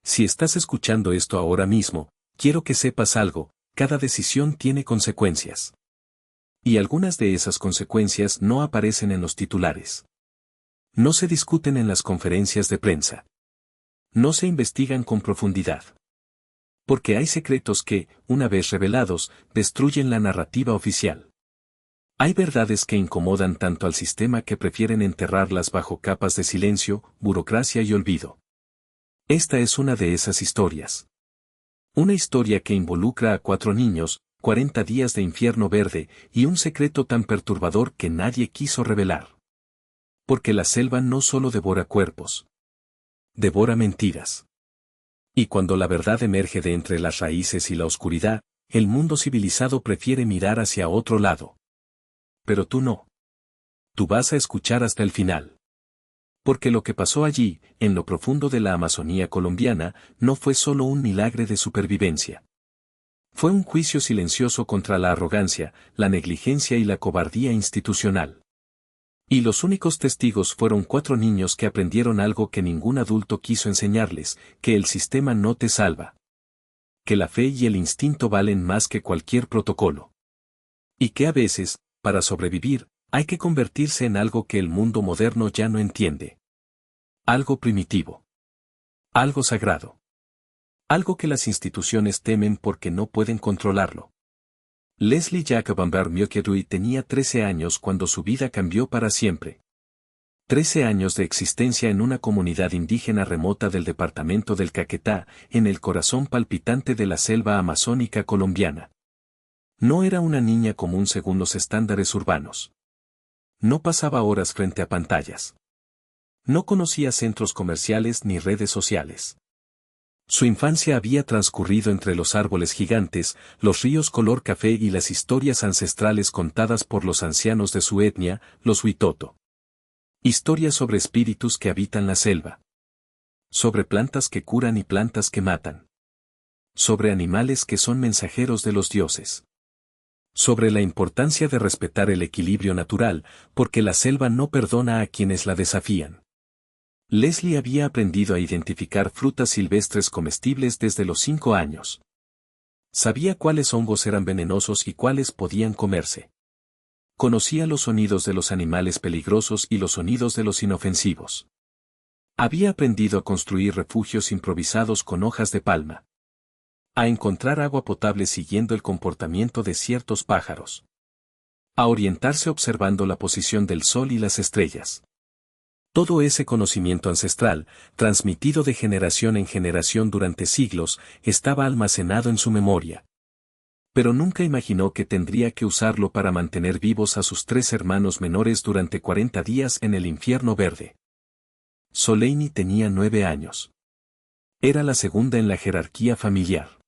Si estás escuchando esto ahora mismo, quiero que sepas algo, cada decisión tiene consecuencias. Y algunas de esas consecuencias no aparecen en los titulares. No se discuten en las conferencias de prensa. No se investigan con profundidad. Porque hay secretos que, una vez revelados, destruyen la narrativa oficial. Hay verdades que incomodan tanto al sistema que prefieren enterrarlas bajo capas de silencio, burocracia y olvido. Esta es una de esas historias. Una historia que involucra a 4 niños, 40 días de infierno verde, y un secreto tan perturbador que nadie quiso revelar. Porque la selva no solo devora cuerpos. Devora mentiras. Y cuando la verdad emerge de entre las raíces y la oscuridad, el mundo civilizado prefiere mirar hacia otro lado. Pero tú no. Tú vas a escuchar hasta el final. Porque lo que pasó allí, en lo profundo de la Amazonía colombiana, no fue solo un milagro de supervivencia. Fue un juicio silencioso contra la arrogancia, la negligencia y la cobardía institucional. Y los únicos testigos fueron 4 niños que aprendieron algo que ningún adulto quiso enseñarles, que el sistema no te salva. Que la fe y el instinto valen más que cualquier protocolo. Y que a veces, para sobrevivir, hay que convertirse en algo que el mundo moderno ya no entiende. Algo primitivo. Algo sagrado. Algo que las instituciones temen porque no pueden controlarlo. Leslie Jacob Myokedui tenía 13 años cuando su vida cambió para siempre. 13 años de existencia en una comunidad indígena remota del departamento del Caquetá, en el corazón palpitante de la selva amazónica colombiana. No era una niña común según los estándares urbanos. No pasaba horas frente a pantallas. No conocía centros comerciales ni redes sociales. Su infancia había transcurrido entre los árboles gigantes, los ríos color café y las historias ancestrales contadas por los ancianos de su etnia, los Huitoto. Historias sobre espíritus que habitan la selva. Sobre plantas que curan y plantas que matan. Sobre animales que son mensajeros de los dioses. Sobre la importancia de respetar el equilibrio natural, porque la selva no perdona a quienes la desafían. Leslie había aprendido a identificar frutas silvestres comestibles desde los 5 años. Sabía cuáles hongos eran venenosos y cuáles podían comerse. Conocía los sonidos de los animales peligrosos y los sonidos de los inofensivos. Había aprendido a construir refugios improvisados con hojas de palma. A encontrar agua potable siguiendo el comportamiento de ciertos pájaros. A orientarse observando la posición del sol y las estrellas. Todo ese conocimiento ancestral, transmitido de generación en generación durante siglos, estaba almacenado en su memoria. Pero nunca imaginó que tendría que usarlo para mantener vivos a sus 3 hermanos menores durante 40 días en el infierno verde. Soleini tenía 9 años. Era la segunda en la jerarquía familiar.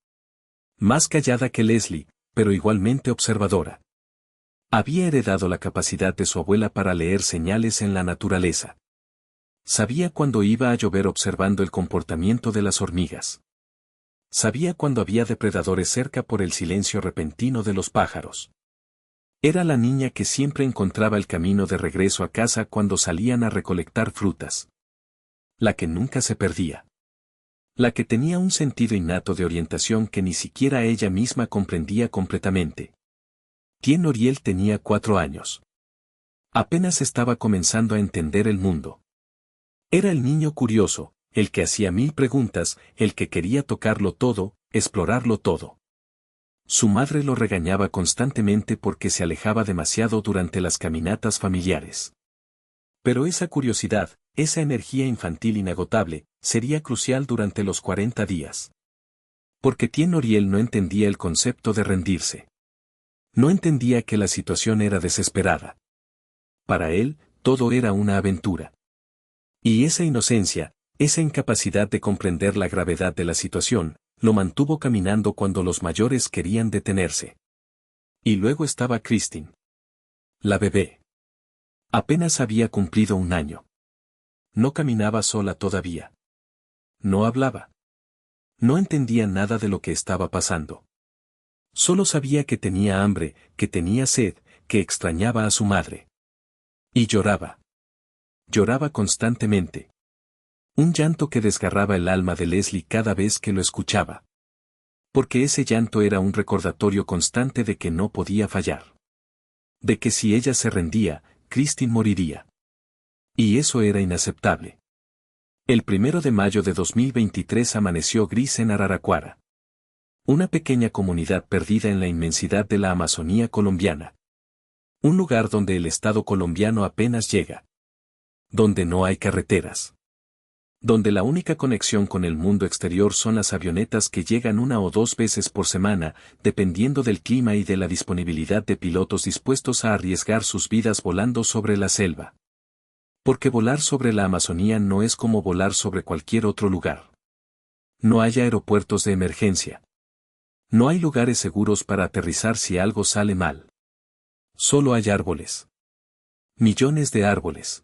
Más callada que Leslie, pero igualmente observadora. Había heredado la capacidad de su abuela para leer señales en la naturaleza. Sabía cuándo iba a llover observando el comportamiento de las hormigas. Sabía cuándo había depredadores cerca por el silencio repentino de los pájaros. Era la niña que siempre encontraba el camino de regreso a casa cuando salían a recolectar frutas. La que nunca se perdía. La que tenía un sentido innato de orientación que ni siquiera ella misma comprendía completamente. Tien Oriel tenía 4 años. Apenas estaba comenzando a entender el mundo. Era el niño curioso, el que hacía 1000 preguntas, el que quería tocarlo todo, explorarlo todo. Su madre lo regañaba constantemente porque se alejaba demasiado durante las caminatas familiares. Pero esa curiosidad, esa energía infantil inagotable, sería crucial durante los 40 días. Porque Tien Oriel no entendía el concepto de rendirse. No entendía que la situación era desesperada. Para él, todo era una aventura. Y esa inocencia, esa incapacidad de comprender la gravedad de la situación, lo mantuvo caminando cuando los mayores querían detenerse. Y luego estaba Christine. La bebé. Apenas había cumplido 1 año. No caminaba sola todavía. No hablaba. No entendía nada de lo que estaba pasando. Solo sabía que tenía hambre, que tenía sed, que extrañaba a su madre. Y lloraba. Lloraba constantemente. Un llanto que desgarraba el alma de Leslie cada vez que lo escuchaba. Porque ese llanto era un recordatorio constante de que no podía fallar. De que si ella se rendía, Christine moriría. Y eso era inaceptable. El 1 de mayo de 2023 amaneció gris en Araraquara. Una pequeña comunidad perdida en la inmensidad de la Amazonía colombiana. Un lugar donde el Estado colombiano apenas llega. Donde no hay carreteras. Donde la única conexión con el mundo exterior son las avionetas que llegan 1 o 2 veces por semana, dependiendo del clima y de la disponibilidad de pilotos dispuestos a arriesgar sus vidas volando sobre la selva. Porque volar sobre la Amazonía no es como volar sobre cualquier otro lugar. No hay aeropuertos de emergencia. No hay lugares seguros para aterrizar si algo sale mal. Solo hay árboles. Millones de árboles.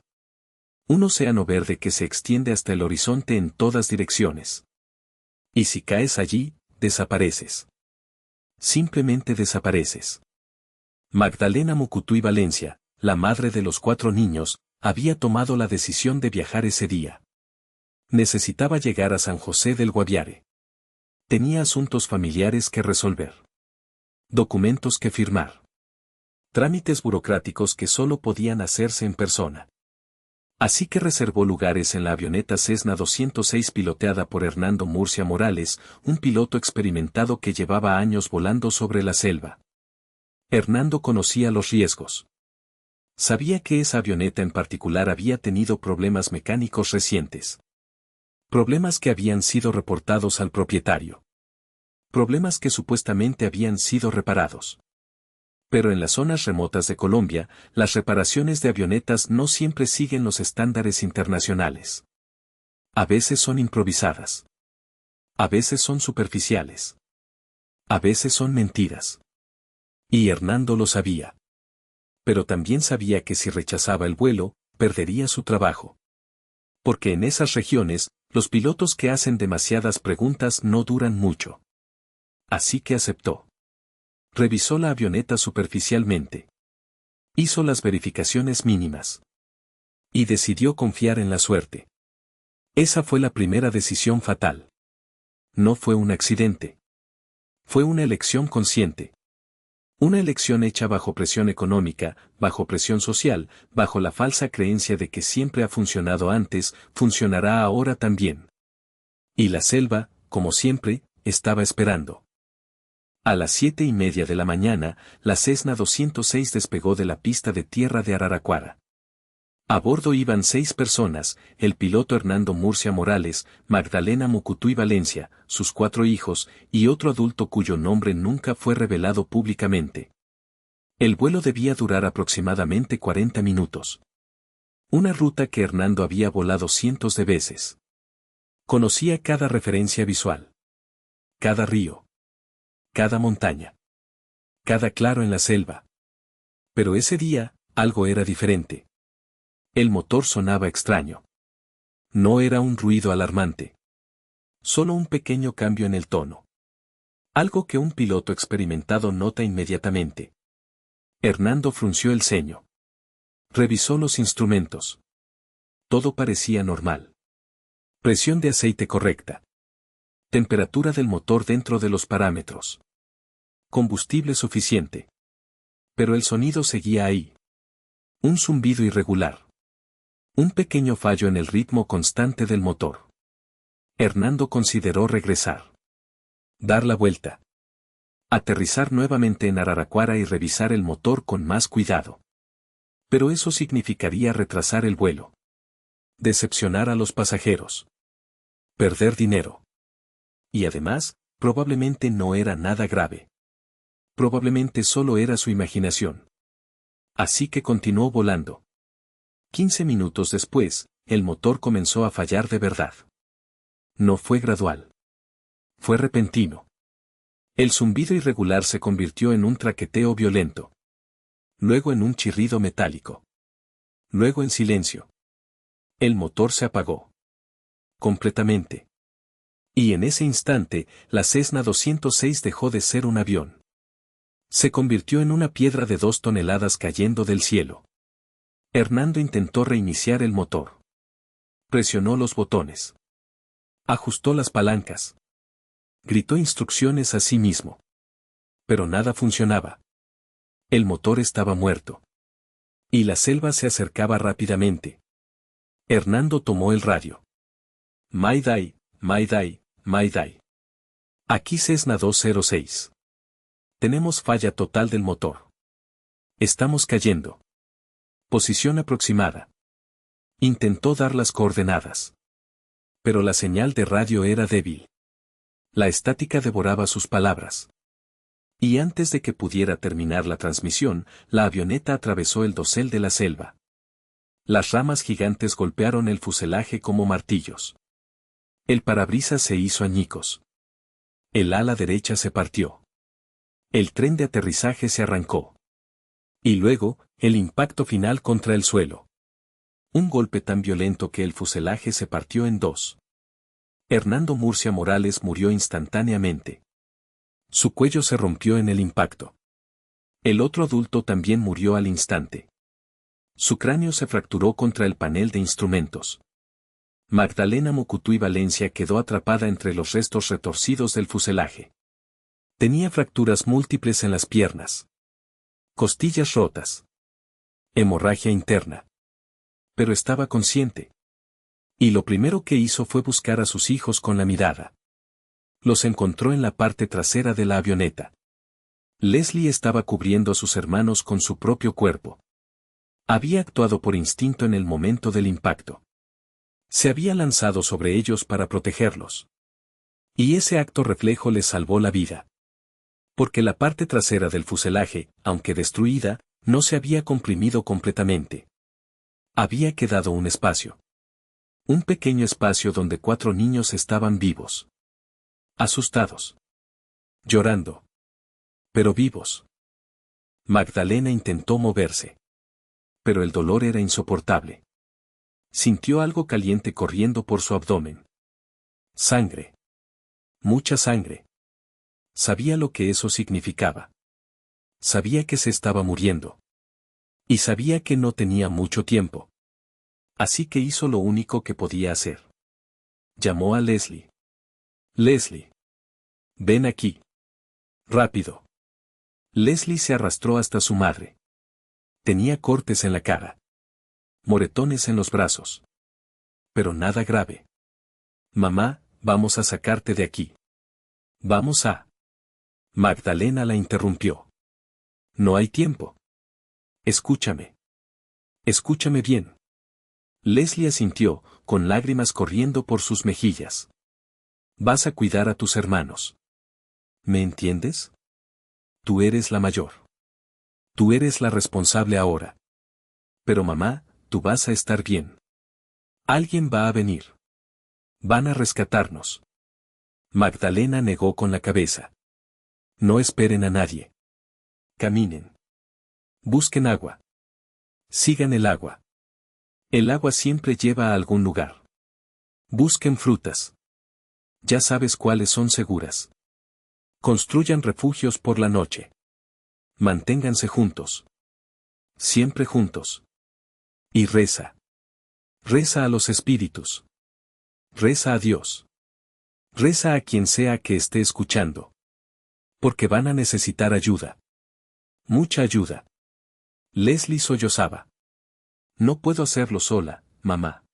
Un océano verde que se extiende hasta el horizonte en todas direcciones. Y si caes allí, desapareces. Simplemente desapareces. Magdalena Mucutuy Valencia, la madre de los 4 niños, había tomado la decisión de viajar ese día. Necesitaba llegar a San José del Guaviare. Tenía asuntos familiares que resolver. Documentos que firmar. Trámites burocráticos que solo podían hacerse en persona. Así que reservó lugares en la avioneta Cessna 206 piloteada por Hernando Murcia Morales, un piloto experimentado que llevaba años volando sobre la selva. Hernando conocía los riesgos. Sabía que esa avioneta en particular había tenido problemas mecánicos recientes. Problemas que habían sido reportados al propietario. Problemas que supuestamente habían sido reparados. Pero en las zonas remotas de Colombia, las reparaciones de avionetas no siempre siguen los estándares internacionales. A veces son improvisadas. A veces son superficiales. A veces son mentiras. Y Hernando lo sabía. Pero también sabía que si rechazaba el vuelo, perdería su trabajo. Porque en esas regiones, los pilotos que hacen demasiadas preguntas no duran mucho. Así que aceptó. Revisó la avioneta superficialmente. Hizo las verificaciones mínimas. Y decidió confiar en la suerte. Esa fue la primera decisión fatal. No fue un accidente. Fue una elección consciente. Una elección hecha bajo presión económica, bajo presión social, bajo la falsa creencia de que siempre ha funcionado antes, funcionará ahora también. Y la selva, como siempre, estaba esperando. A las 7:30 de la mañana, la Cessna 206 despegó de la pista de tierra de Araraquara. A bordo iban 6 personas, el piloto Hernando Murcia Morales, Magdalena Mucutuy Valencia, sus 4 hijos, y otro adulto cuyo nombre nunca fue revelado públicamente. El vuelo debía durar aproximadamente 40 minutos. Una ruta que Hernando había volado cientos de veces. Conocía cada referencia visual. Cada río. Cada montaña. Cada claro en la selva. Pero ese día, algo era diferente. El motor sonaba extraño. No era un ruido alarmante. Solo un pequeño cambio en el tono. Algo que un piloto experimentado nota inmediatamente. Hernando frunció el ceño. Revisó los instrumentos. Todo parecía normal. Presión de aceite correcta. Temperatura del motor dentro de los parámetros. Combustible suficiente. Pero el sonido seguía ahí. Un zumbido irregular. Un pequeño fallo en el ritmo constante del motor. Hernando consideró regresar. Dar la vuelta. Aterrizar nuevamente en Araraquara y revisar el motor con más cuidado. Pero eso significaría retrasar el vuelo. Decepcionar a los pasajeros. Perder dinero. Y además, probablemente no era nada grave. Probablemente solo era su imaginación. Así que continuó volando. 15 minutos después, el motor comenzó a fallar de verdad. No fue gradual. Fue repentino. El zumbido irregular se convirtió en un traqueteo violento. Luego en un chirrido metálico. Luego en silencio. El motor se apagó. Completamente. Y en ese instante, la Cessna 206 dejó de ser un avión. Se convirtió en una piedra de 2 toneladas cayendo del cielo. Hernando intentó reiniciar el motor. Presionó los botones. Ajustó las palancas. Gritó instrucciones a sí mismo. Pero nada funcionaba. El motor estaba muerto. Y la selva se acercaba rápidamente. Hernando tomó el radio. Mayday, Mayday, Mayday. Aquí Cessna 206. Tenemos falla total del motor. Estamos cayendo. Posición aproximada. Intentó dar las coordenadas. Pero la señal de radio era débil. La estática devoraba sus palabras. Y antes de que pudiera terminar la transmisión, la avioneta atravesó el dosel de la selva. Las ramas gigantes golpearon el fuselaje como martillos. El parabrisas se hizo añicos. El ala derecha se partió. El tren de aterrizaje se arrancó. Y luego, el impacto final contra el suelo. Un golpe tan violento que el fuselaje se partió en dos. Hernando Murcia Morales murió instantáneamente. Su cuello se rompió en el impacto. El otro adulto también murió al instante. Su cráneo se fracturó contra el panel de instrumentos. Magdalena Mocutuy Valencia quedó atrapada entre los restos retorcidos del fuselaje. Tenía fracturas múltiples en las piernas. Costillas rotas. Hemorragia interna. Pero estaba consciente. Y lo primero que hizo fue buscar a sus hijos con la mirada. Los encontró en la parte trasera de la avioneta. Leslie estaba cubriendo a sus hermanos con su propio cuerpo. Había actuado por instinto en el momento del impacto. Se había lanzado sobre ellos para protegerlos. Y ese acto reflejo les salvó la vida. Porque la parte trasera del fuselaje, aunque destruida, no se había comprimido completamente. Había quedado un espacio. Un pequeño espacio donde 4 niños estaban vivos. Asustados. Llorando. Pero vivos. Magdalena intentó moverse. Pero el dolor era insoportable. Sintió algo caliente corriendo por su abdomen. Sangre. Mucha sangre. Sabía lo que eso significaba. Sabía que se estaba muriendo. Y sabía que no tenía mucho tiempo. Así que hizo lo único que podía hacer. Llamó a Leslie. Leslie. Ven aquí. Rápido. Leslie se arrastró hasta su madre. Tenía cortes en la cara. Moretones en los brazos. Pero nada grave. Mamá, vamos a sacarte de aquí. Vamos a... Magdalena la interrumpió. No hay tiempo. Escúchame. Escúchame bien. Leslie asintió, con lágrimas corriendo por sus mejillas. Vas a cuidar a tus hermanos. ¿Me entiendes? Tú eres la mayor. Tú eres la responsable ahora. Pero mamá, tú vas a estar bien. Alguien va a venir. Van a rescatarnos. Magdalena negó con la cabeza. No esperen a nadie. Caminen. Busquen agua. Sigan el agua. El agua siempre lleva a algún lugar. Busquen frutas. Ya sabes cuáles son seguras. Construyan refugios por la noche. Manténganse juntos. Siempre juntos. Y reza. Reza a los espíritus. Reza a Dios. Reza a quien sea que esté escuchando. Porque van a necesitar ayuda. Mucha ayuda. Leslie sollozaba. No puedo hacerlo sola, mamá.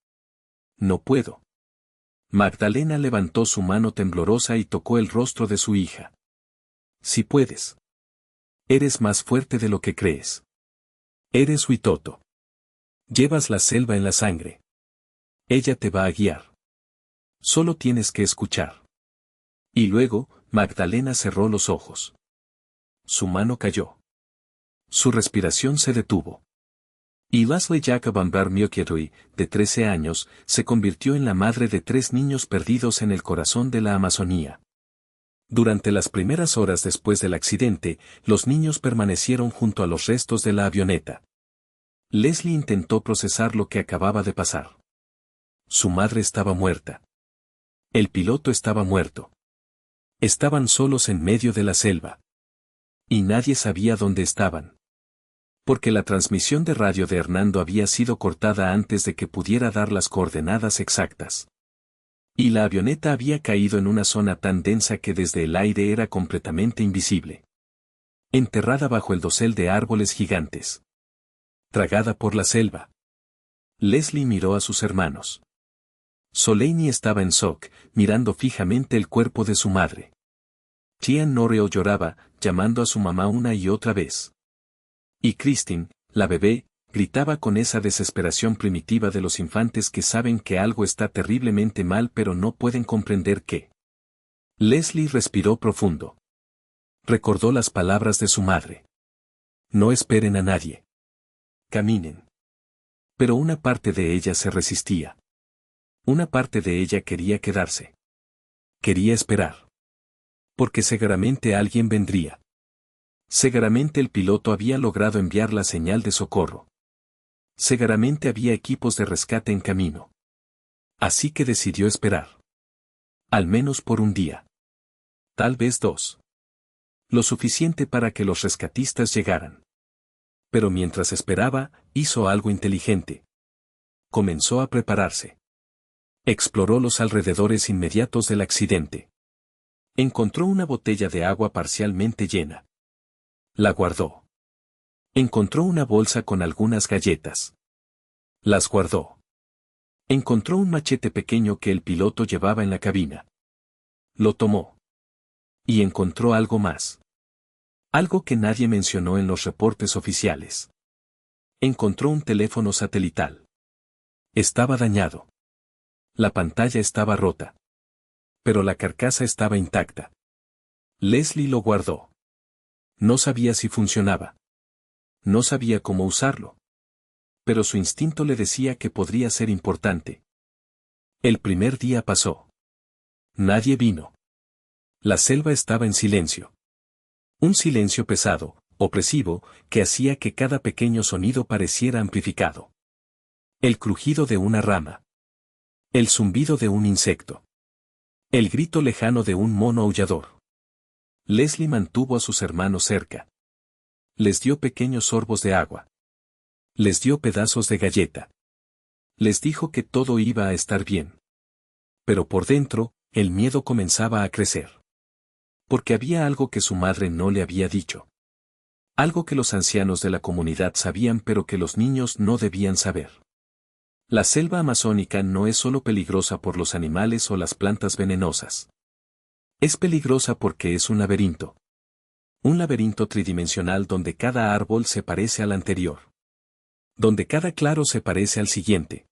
No puedo. Magdalena levantó su mano temblorosa y tocó el rostro de su hija. Si puedes. Eres más fuerte de lo que crees. Eres Huitoto. Llevas la selva en la sangre. Ella te va a guiar. Solo tienes que escuchar. Y luego, Magdalena cerró los ojos. Su mano cayó. Su respiración se detuvo. Y Leslie Jacobam Miokietui, de 13 años, se convirtió en la madre de 3 niños perdidos en el corazón de la Amazonía. Durante las primeras horas después del accidente, los niños permanecieron junto a los restos de la avioneta. Leslie intentó procesar lo que acababa de pasar. Su madre estaba muerta. El piloto estaba muerto. Estaban solos en medio de la selva. Y nadie sabía dónde estaban. Porque la transmisión de radio de Hernando había sido cortada antes de que pudiera dar las coordenadas exactas. Y la avioneta había caído en una zona tan densa que desde el aire era completamente invisible. Enterrada bajo el dosel de árboles gigantes. Tragada por la selva. Leslie miró a sus hermanos. Soleini estaba en shock, mirando fijamente el cuerpo de su madre. Tian Noreo lloraba, llamando a su mamá una y otra vez. Y Christine, la bebé, gritaba con esa desesperación primitiva de los infantes que saben que algo está terriblemente mal pero no pueden comprender qué. Leslie respiró profundo. Recordó las palabras de su madre. No esperen a nadie. Caminen. Pero una parte de ella se resistía. Una parte de ella quería quedarse. Quería esperar. Porque seguramente alguien vendría. Seguramente el piloto había logrado enviar la señal de socorro. Seguramente había equipos de rescate en camino. Así que decidió esperar. Al menos por un día. Tal vez 2. Lo suficiente para que los rescatistas llegaran. Pero mientras esperaba, hizo algo inteligente. Comenzó a prepararse. Exploró los alrededores inmediatos del accidente. Encontró una botella de agua parcialmente llena. La guardó. Encontró una bolsa con algunas galletas. Las guardó. Encontró un machete pequeño que el piloto llevaba en la cabina. Lo tomó. Y encontró algo más. Algo que nadie mencionó en los reportes oficiales. Encontró un teléfono satelital. Estaba dañado. La pantalla estaba rota. Pero la carcasa estaba intacta. Leslie lo guardó. No sabía si funcionaba. No sabía cómo usarlo. Pero su instinto le decía que podría ser importante. El primer día pasó. Nadie vino. La selva estaba en silencio. Un silencio pesado, opresivo, que hacía que cada pequeño sonido pareciera amplificado. El crujido de una rama. El zumbido de un insecto. El grito lejano de un mono aullador. Leslie mantuvo a sus hermanos cerca. Les dio pequeños sorbos de agua. Les dio pedazos de galleta. Les dijo que todo iba a estar bien. Pero por dentro, el miedo comenzaba a crecer. Porque había algo que su madre no le había dicho. Algo que los ancianos de la comunidad sabían pero que los niños no debían saber. La selva amazónica no es solo peligrosa por los animales o las plantas venenosas. Es peligrosa porque es un laberinto. Un laberinto tridimensional donde cada árbol se parece al anterior. Donde cada claro se parece al siguiente.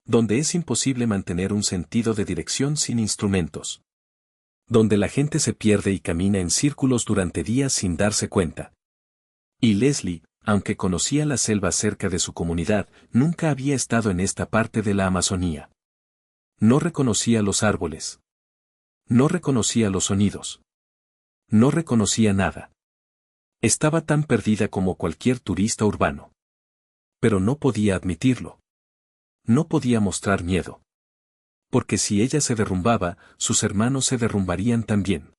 Donde es imposible mantener un sentido de dirección sin instrumentos. Donde la gente se pierde y camina en círculos durante días sin darse cuenta. Y Leslie, aunque conocía la selva cerca de su comunidad, nunca había estado en esta parte de la Amazonía. No reconocía los árboles. No reconocía los sonidos. No reconocía nada. Estaba tan perdida como cualquier turista urbano. Pero no podía admitirlo. No podía mostrar miedo. Porque si ella se derrumbaba, sus hermanos se derrumbarían también.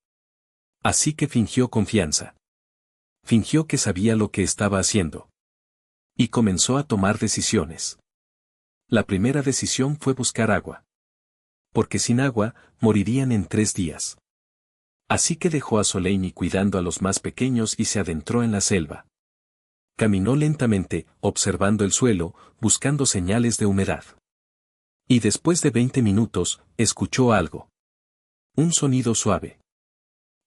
Así que fingió confianza. Fingió que sabía lo que estaba haciendo. Y comenzó a tomar decisiones. La primera decisión fue buscar agua. Porque sin agua, morirían en 3 días. Así que dejó a Soleini cuidando a los más pequeños y se adentró en la selva. Caminó lentamente, observando el suelo, buscando señales de humedad. Y después de 20 minutos, escuchó algo. Un sonido suave.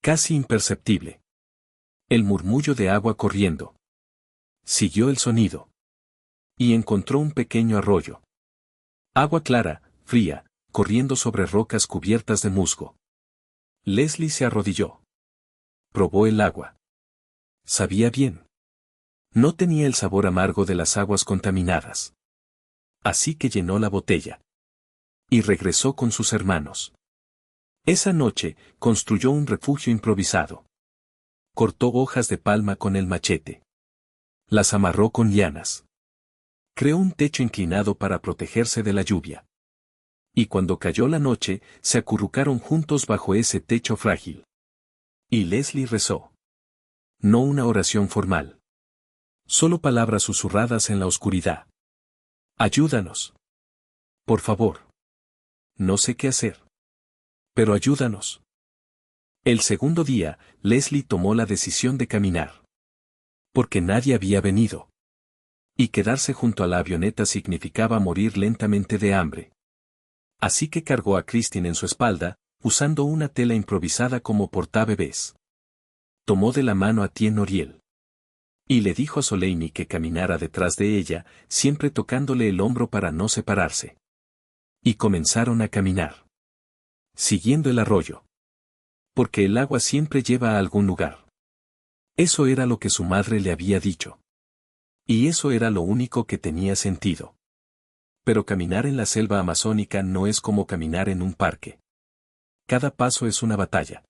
Casi imperceptible. El murmullo de agua corriendo. Siguió el sonido. Y encontró un pequeño arroyo. Agua clara, fría, corriendo sobre rocas cubiertas de musgo. Leslie se arrodilló. Probó el agua. Sabía bien. No tenía el sabor amargo de las aguas contaminadas. Así que llenó la botella. Y regresó con sus hermanos. Esa noche, construyó un refugio improvisado. Cortó hojas de palma con el machete. Las amarró con lianas. Creó un techo inclinado para protegerse de la lluvia. Y cuando cayó la noche, se acurrucaron juntos bajo ese techo frágil. Y Leslie rezó. No una oración formal. Solo palabras susurradas en la oscuridad. Ayúdanos. Por favor. No sé qué hacer. Pero ayúdanos. El segundo día, Leslie tomó la decisión de caminar. Porque nadie había venido. Y quedarse junto a la avioneta significaba morir lentamente de hambre. Así que cargó a Christine en su espalda, usando una tela improvisada como portabebés. Tomó de la mano a Tien Noriel. Y le dijo a Soleini que caminara detrás de ella, siempre tocándole el hombro para no separarse. Y comenzaron a caminar. Siguiendo el arroyo. Porque el agua siempre lleva a algún lugar. Eso era lo que su madre le había dicho. Y eso era lo único que tenía sentido. Pero caminar en la selva amazónica no es como caminar en un parque. Cada paso es una batalla.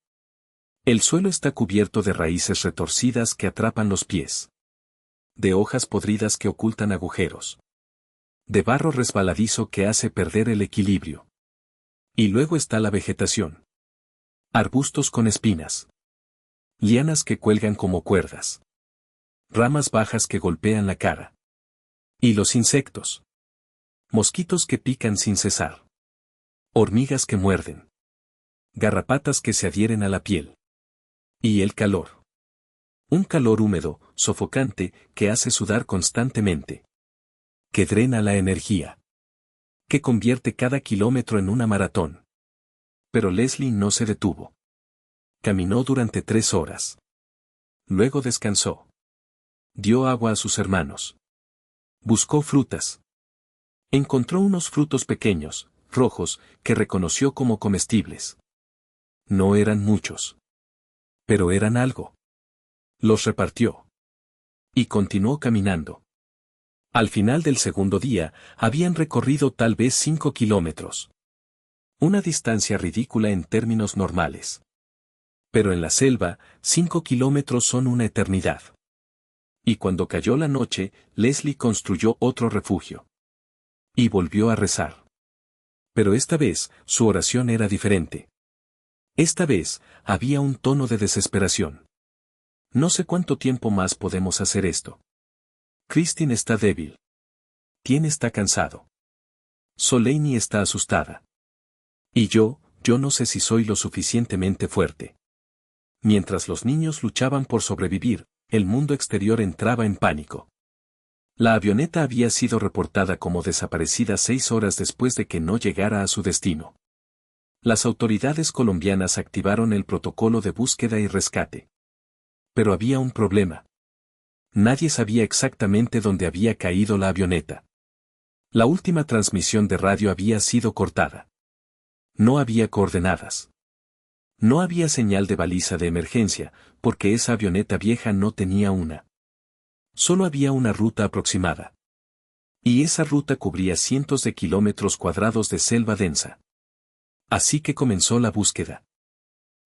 El suelo está cubierto de raíces retorcidas que atrapan los pies. De hojas podridas que ocultan agujeros. De barro resbaladizo que hace perder el equilibrio. Y luego está la vegetación. Arbustos con espinas. Lianas que cuelgan como cuerdas. Ramas bajas que golpean la cara. Y los insectos. Mosquitos que pican sin cesar. Hormigas que muerden. Garrapatas que se adhieren a la piel. Y el calor. Un calor húmedo, sofocante, que hace sudar constantemente. Que drena la energía. Que convierte cada kilómetro en una maratón. Pero Leslie no se detuvo. Caminó durante 3 horas. Luego descansó. Dio agua a sus hermanos. Buscó frutas. Encontró unos frutos pequeños, rojos, que reconoció como comestibles. No eran muchos. Pero eran algo. Los repartió. Y continuó caminando. Al final del segundo día, habían recorrido tal vez 5 kilómetros. Una distancia ridícula en términos normales. Pero en la selva, 5 kilómetros son una eternidad. Y cuando cayó la noche, Leslie construyó otro refugio. Y volvió a rezar. Pero esta vez, su oración era diferente. Esta vez, había un tono de desesperación. No sé cuánto tiempo más podemos hacer esto. Christine está débil. Tien está cansado. Soleini está asustada. Y yo no sé si soy lo suficientemente fuerte. Mientras los niños luchaban por sobrevivir, el mundo exterior entraba en pánico. La avioneta había sido reportada como desaparecida 6 horas después de que no llegara a su destino. Las autoridades colombianas activaron el protocolo de búsqueda y rescate. Pero había un problema. Nadie sabía exactamente dónde había caído la avioneta. La última transmisión de radio había sido cortada. No había coordenadas. No había señal de baliza de emergencia, porque esa avioneta vieja no tenía una. Solo había una ruta aproximada. Y esa ruta cubría cientos de kilómetros cuadrados de selva densa. Así que comenzó la búsqueda.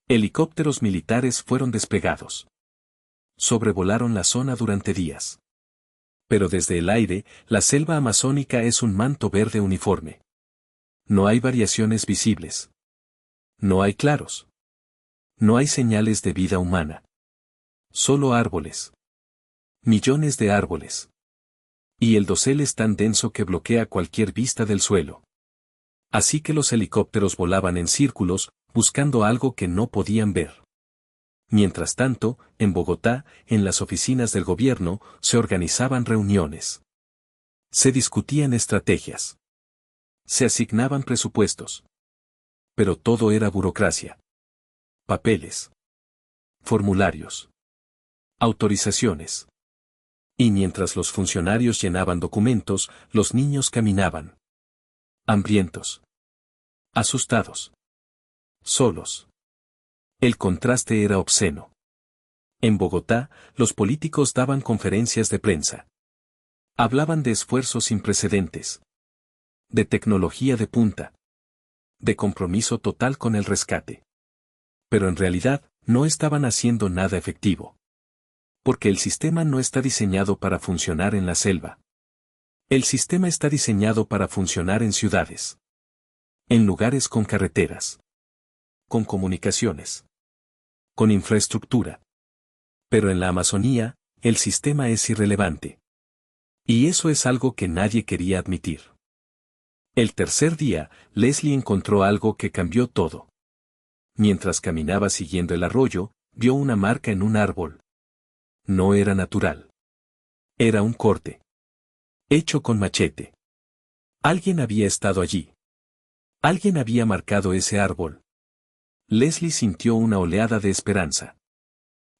Helicópteros militares fueron desplegados. Sobrevolaron la zona durante días. Pero desde el aire, la selva amazónica es un manto verde uniforme. No hay variaciones visibles. No hay claros. No hay señales de vida humana. Solo árboles. Millones de árboles. Y el dosel es tan denso que bloquea cualquier vista del suelo. Así que los helicópteros volaban en círculos, buscando algo que no podían ver. Mientras tanto, en Bogotá, en las oficinas del gobierno, se organizaban reuniones. Se discutían estrategias. Se asignaban presupuestos. Pero todo era burocracia. Papeles. Formularios. Autorizaciones. Y mientras los funcionarios llenaban documentos, los niños caminaban. Hambrientos. Asustados. Solos. El contraste era obsceno. En Bogotá, los políticos daban conferencias de prensa. Hablaban de esfuerzos sin precedentes. De tecnología de punta. De compromiso total con el rescate. Pero en realidad, no estaban haciendo nada efectivo. Porque el sistema no está diseñado para funcionar en la selva. El sistema está diseñado para funcionar en ciudades. En lugares con carreteras. Con comunicaciones. Con infraestructura. Pero en la Amazonía, el sistema es irrelevante. Y eso es algo que nadie quería admitir. El tercer día, Leslie encontró algo que cambió todo. Mientras caminaba siguiendo el arroyo, vio una marca en un árbol. No era natural. Era un corte. Hecho con machete. Alguien había estado allí. Alguien había marcado ese árbol. Leslie sintió una oleada de esperanza.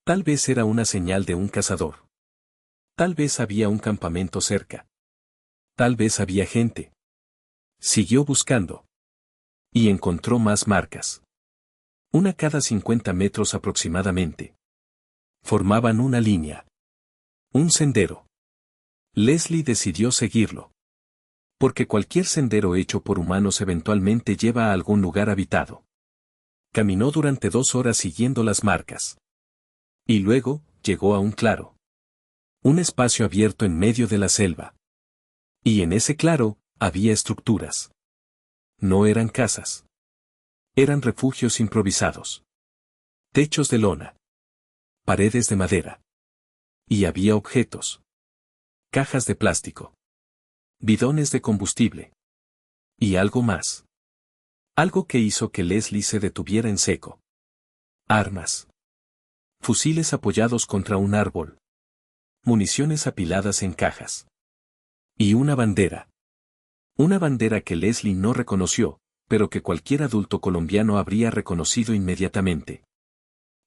Tal vez era una señal de un cazador. Tal vez había un campamento cerca. Tal vez había gente. Siguió buscando. Y encontró más marcas. Una cada 50 metros aproximadamente. Formaban una línea. Un sendero. Leslie decidió seguirlo. Porque cualquier sendero hecho por humanos eventualmente lleva a algún lugar habitado. Caminó durante 2 horas siguiendo las marcas. Y luego, llegó a un claro. Un espacio abierto en medio de la selva. Y en ese claro, había estructuras. No eran casas. Eran refugios improvisados. Techos de lona. Paredes de madera. Y había objetos. Cajas de plástico. Bidones de combustible. Y algo más. Algo que hizo que Leslie se detuviera en seco. Armas. Fusiles apoyados contra un árbol. Municiones apiladas en cajas. Y una bandera. Una bandera que Leslie no reconoció, pero que cualquier adulto colombiano habría reconocido inmediatamente.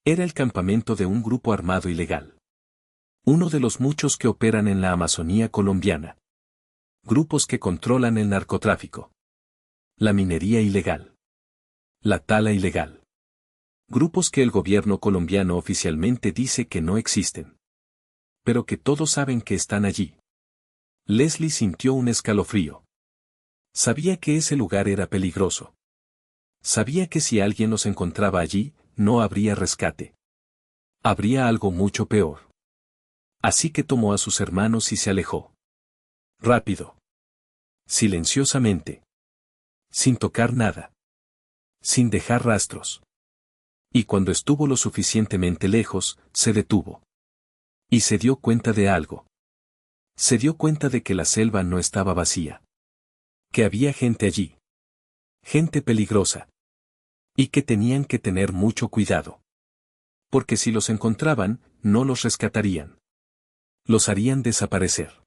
Era el campamento de un grupo armado ilegal. Uno de los muchos que operan en la Amazonía colombiana. Grupos que controlan el narcotráfico. La minería ilegal. La tala ilegal. Grupos que el gobierno colombiano oficialmente dice que no existen. Pero que todos saben que están allí. Leslie sintió un escalofrío. Sabía que ese lugar era peligroso. Sabía que si alguien los encontraba allí, no habría rescate. Habría algo mucho peor. Así que tomó a sus hermanos y se alejó. Rápido. Silenciosamente. Sin tocar nada. Sin dejar rastros. Y cuando estuvo lo suficientemente lejos, se detuvo. Y se dio cuenta de algo. Se dio cuenta de que la selva no estaba vacía. Que había gente allí. Gente peligrosa. Y que tenían que tener mucho cuidado. Porque si los encontraban, no los rescatarían. Los harían desaparecer.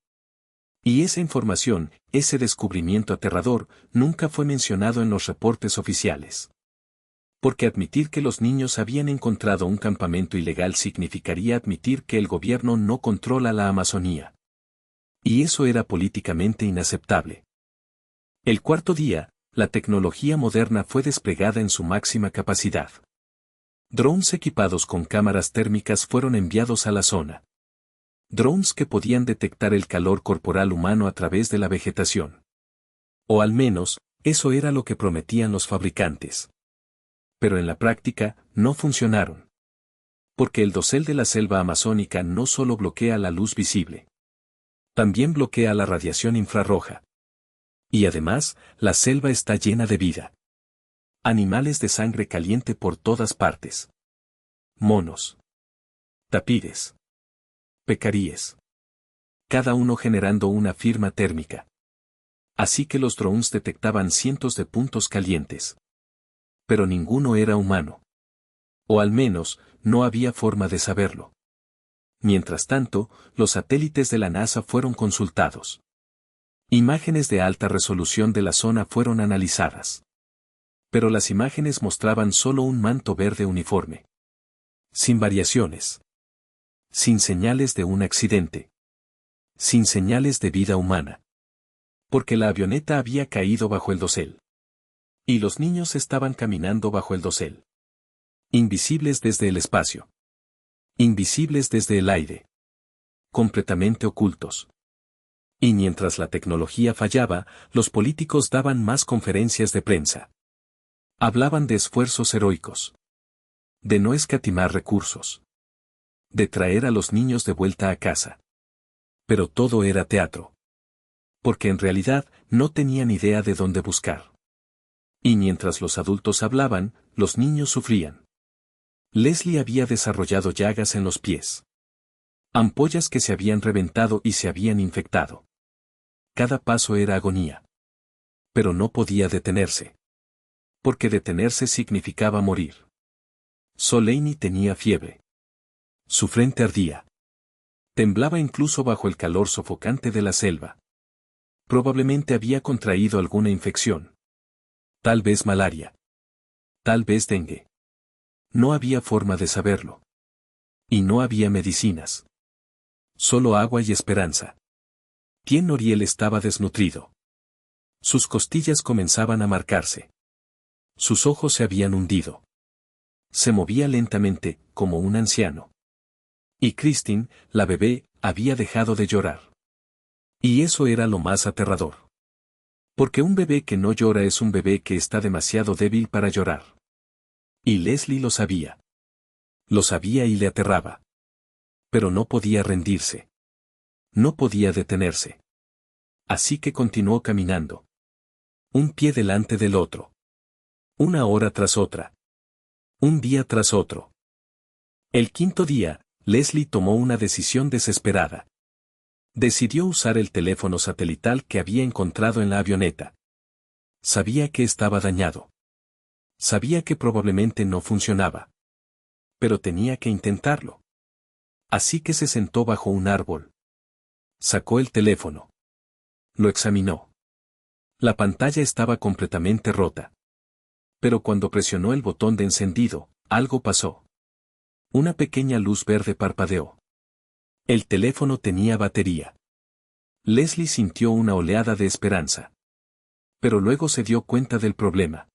Y esa información, ese descubrimiento aterrador, nunca fue mencionado en los reportes oficiales. Porque admitir que los niños habían encontrado un campamento ilegal significaría admitir que el gobierno no controla la Amazonía. Y eso era políticamente inaceptable. El cuarto día, la tecnología moderna fue desplegada en su máxima capacidad. Drones equipados con cámaras térmicas fueron enviados a la zona. Drones que podían detectar el calor corporal humano a través de la vegetación. O al menos, eso era lo que prometían los fabricantes. Pero en la práctica, no funcionaron. Porque el dosel de la selva amazónica no solo bloquea la luz visible. También bloquea la radiación infrarroja. Y además, la selva está llena de vida. Animales de sangre caliente por todas partes. Monos. Tapires. Pecaríes. Cada uno generando una firma térmica. Así que los drones detectaban cientos de puntos calientes. Pero ninguno era humano. O al menos, no había forma de saberlo. Mientras tanto, los satélites de la NASA fueron consultados. Imágenes de alta resolución de la zona fueron analizadas. Pero las imágenes mostraban solo un manto verde uniforme. Sin variaciones. Sin señales de un accidente. Sin señales de vida humana. Porque la avioneta había caído bajo el dosel. Y los niños estaban caminando bajo el dosel. Invisibles desde el espacio. Invisibles desde el aire. Completamente ocultos. Y mientras la tecnología fallaba, los políticos daban más conferencias de prensa. Hablaban de esfuerzos heroicos. De no escatimar recursos. De traer a los niños de vuelta a casa. Pero todo era teatro. Porque en realidad no tenían idea de dónde buscar. Y mientras los adultos hablaban, los niños sufrían. Leslie había desarrollado llagas en los pies. Ampollas que se habían reventado y se habían infectado. Cada paso era agonía. Pero no podía detenerse. Porque detenerse significaba morir. Soleini tenía fiebre. Su frente ardía. Temblaba incluso bajo el calor sofocante de la selva. Probablemente había contraído alguna infección. Tal vez malaria. Tal vez dengue. No había forma de saberlo. Y no había medicinas. Solo agua y esperanza. Tien Noriel estaba desnutrido. Sus costillas comenzaban a marcarse. Sus ojos se habían hundido. Se movía lentamente, como un anciano. Y Christine, la bebé, había dejado de llorar. Y eso era lo más aterrador. Porque un bebé que no llora es un bebé que está demasiado débil para llorar. Y Leslie lo sabía. Lo sabía y le aterraba. Pero no podía rendirse. No podía detenerse. Así que continuó caminando. Un pie delante del otro. Una hora tras otra. Un día tras otro. El quinto día, Leslie tomó una decisión desesperada. Decidió usar el teléfono satelital que había encontrado en la avioneta. Sabía que estaba dañado. Sabía que probablemente no funcionaba. Pero tenía que intentarlo. Así que se sentó bajo un árbol. Sacó el teléfono. Lo examinó. La pantalla estaba completamente rota. Pero cuando presionó el botón de encendido, algo pasó. Una pequeña luz verde parpadeó. El teléfono tenía batería. Leslie sintió una oleada de esperanza. Pero luego se dio cuenta del problema.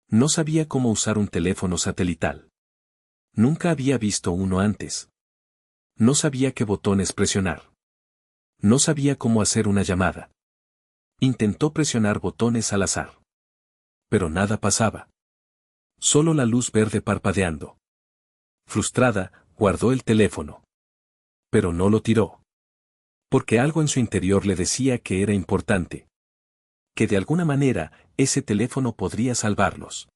No sabía cómo usar un teléfono satelital. Nunca había visto uno antes. No sabía qué botones presionar. No sabía cómo hacer una llamada. Intentó presionar botones al azar. Pero nada pasaba. Solo la luz verde parpadeando. Frustrada, guardó el teléfono. Pero no lo tiró. Porque algo en su interior le decía que era importante. Que de alguna manera, ese teléfono podría salvarlos.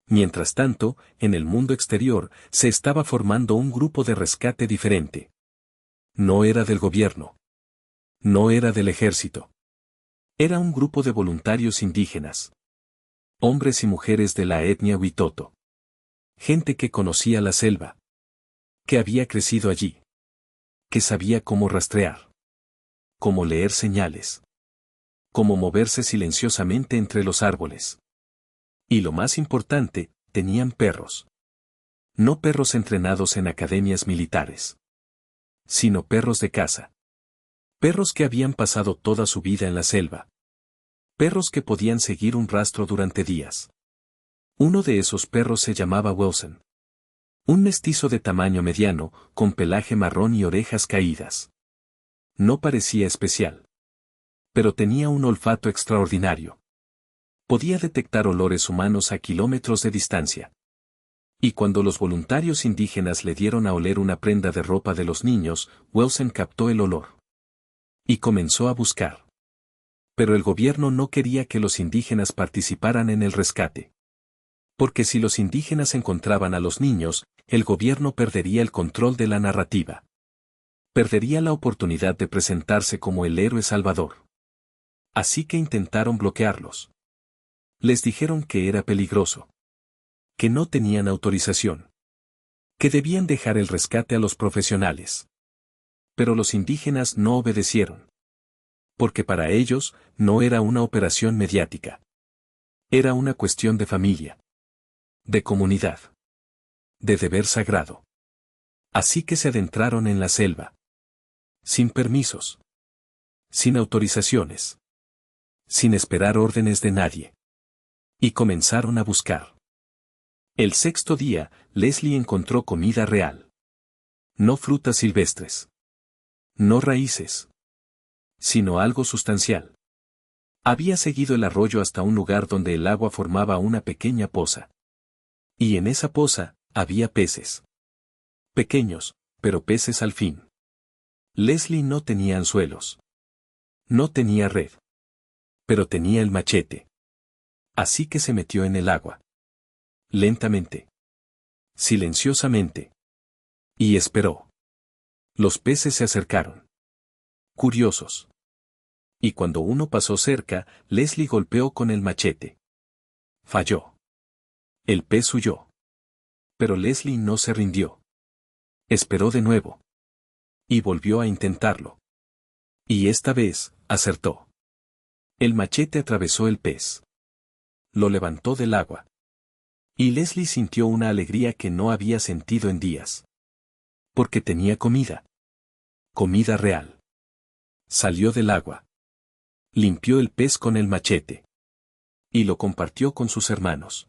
Mientras tanto, en el mundo exterior, se estaba formando un grupo de rescate diferente. No era del gobierno. No era del ejército. Era un grupo de voluntarios indígenas. Hombres y mujeres de la etnia Witoto. Gente que conocía la selva. Que había crecido allí. Que sabía cómo rastrear. Cómo leer señales. Cómo moverse silenciosamente entre los árboles. Y lo más importante, tenían perros. No perros entrenados en academias militares. Sino perros de caza. Perros que habían pasado toda su vida en la selva. Perros que podían seguir un rastro durante días. Uno de esos perros se llamaba Wilson. Un mestizo de tamaño mediano, con pelaje marrón y orejas caídas. No parecía especial. Pero tenía un olfato extraordinario. Podía detectar olores humanos a kilómetros de distancia. Y cuando los voluntarios indígenas le dieron a oler una prenda de ropa de los niños, Wilson captó el olor. Y comenzó a buscar. Pero el gobierno no quería que los indígenas participaran en el rescate. Porque si los indígenas encontraban a los niños, el gobierno perdería el control de la narrativa. Perdería la oportunidad de presentarse como el héroe salvador. Así que intentaron bloquearlos. Les dijeron que era peligroso. Que no tenían autorización. Que debían dejar el rescate a los profesionales. Pero los indígenas no obedecieron. Porque para ellos, no era una operación mediática. Era una cuestión de familia. De comunidad. De deber sagrado. Así que se adentraron en la selva. Sin permisos. Sin autorizaciones. Sin esperar órdenes de nadie. Y comenzaron a buscar. El sexto día, Leslie encontró comida real. No frutas silvestres. No raíces. Sino algo sustancial. Había seguido el arroyo hasta un lugar donde el agua formaba una pequeña poza. Y en esa poza, había peces. Pequeños, pero peces al fin. Leslie no tenía anzuelos. No tenía red. Pero tenía el machete. Así que se metió en el agua. Lentamente. Silenciosamente. Y esperó. Los peces se acercaron. Curiosos. Y cuando uno pasó cerca, Leslie golpeó con el machete. Falló. El pez huyó. Pero Leslie no se rindió. Esperó de nuevo. Y volvió a intentarlo. Y esta vez, acertó. El machete atravesó el pez. Lo levantó del agua. Y Leslie sintió una alegría que no había sentido en días. Porque tenía comida. Comida real. Salió del agua. Limpió el pez con el machete. Y lo compartió con sus hermanos.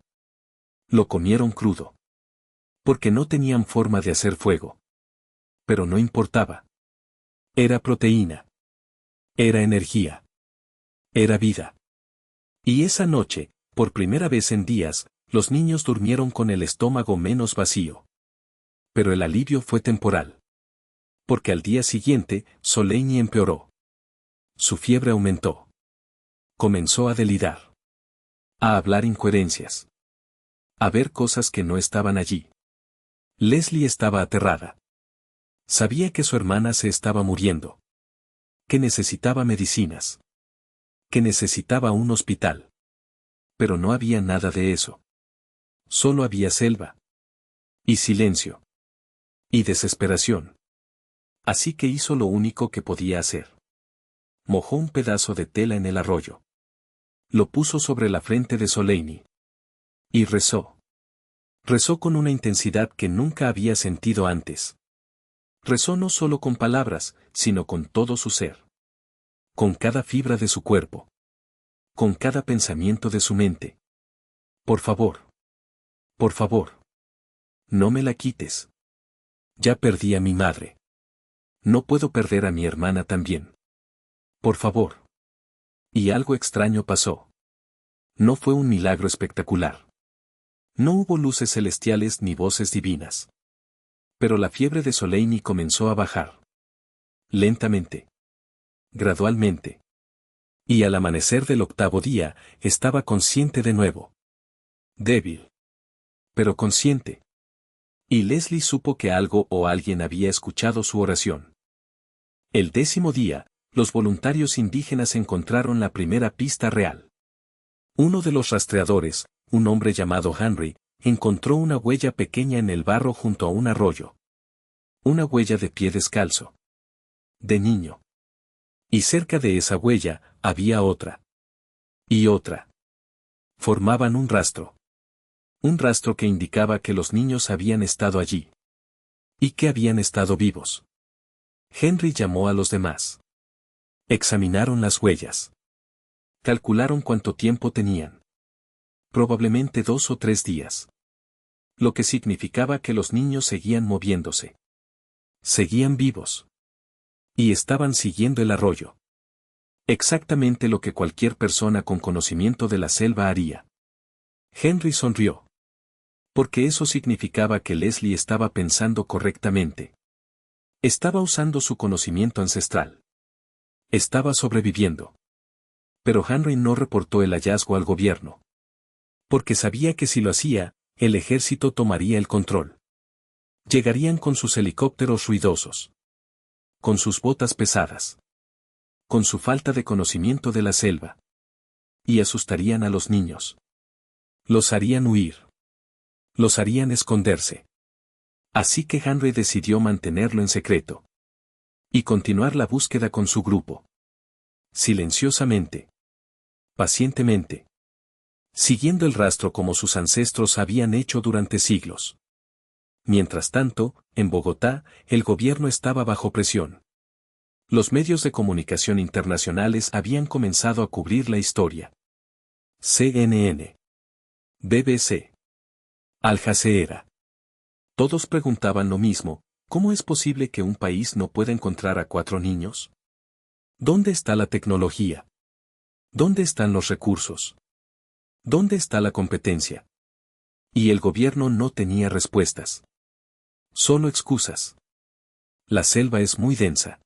Lo comieron crudo. Porque no tenían forma de hacer fuego. Pero no importaba. Era proteína. Era energía. Era vida. Y esa noche, por primera vez en días, los niños durmieron con el estómago menos vacío. Pero el alivio fue temporal. Porque al día siguiente, Soleini empeoró. Su fiebre aumentó. Comenzó a delirar. A hablar incoherencias. A ver cosas que no estaban allí. Leslie estaba aterrada. Sabía que su hermana se estaba muriendo. Que necesitaba medicinas. Que necesitaba un hospital. Pero no había nada de eso. Solo había selva. Y silencio. Y desesperación. Así que hizo lo único que podía hacer. Mojó un pedazo de tela en el arroyo. Lo puso sobre la frente de Soleini. Y rezó. Rezó con una intensidad que nunca había sentido antes. Rezó no solo con palabras, sino con todo su ser. Con cada fibra de su cuerpo. Con cada pensamiento de su mente. Por favor. Por favor. No me la quites. Ya perdí a mi madre. No puedo perder a mi hermana también. Por favor. Y algo extraño pasó. No fue un milagro espectacular. No hubo luces celestiales ni voces divinas. Pero la fiebre de Soleini comenzó a bajar. Lentamente. Gradualmente. Y al amanecer del octavo día, estaba consciente de nuevo. Débil. Pero consciente. Y Leslie supo que algo o alguien había escuchado su oración. El 10º día, los voluntarios indígenas encontraron la primera pista real. Uno de los rastreadores, un hombre llamado Henry, encontró una huella pequeña en el barro junto a un arroyo. Una huella de pie descalzo. De niño. Y cerca de esa huella, había otra. Y otra. Formaban un rastro. Un rastro que indicaba que los niños habían estado allí. Y que habían estado vivos. Henry llamó a los demás. Examinaron las huellas. Calcularon cuánto tiempo tenían. Probablemente 2 o 3 días. Lo que significaba que los niños seguían moviéndose. Seguían vivos. Y estaban siguiendo el arroyo. Exactamente lo que cualquier persona con conocimiento de la selva haría. Henry sonrió. Porque eso significaba que Leslie estaba pensando correctamente. Estaba usando su conocimiento ancestral. Estaba sobreviviendo. Pero Henry no reportó el hallazgo al gobierno. Porque sabía que si lo hacía, el ejército tomaría el control. Llegarían con sus helicópteros ruidosos. Con sus botas pesadas. Con su falta de conocimiento de la selva. Y asustarían a los niños. Los harían huir. Los harían esconderse. Así que Henry decidió mantenerlo en secreto. Y continuar la búsqueda con su grupo. Silenciosamente. Pacientemente. Siguiendo el rastro como sus ancestros habían hecho durante siglos. Mientras tanto, en Bogotá, el gobierno estaba bajo presión. Los medios de comunicación internacionales habían comenzado a cubrir la historia. CNN. BBC. Al Jazeera. Todos preguntaban lo mismo: ¿cómo es posible que un país no pueda encontrar a 4 niños? ¿Dónde está la tecnología? ¿Dónde están los recursos? ¿Dónde está la competencia? Y el gobierno no tenía respuestas. Solo excusas. La selva es muy densa.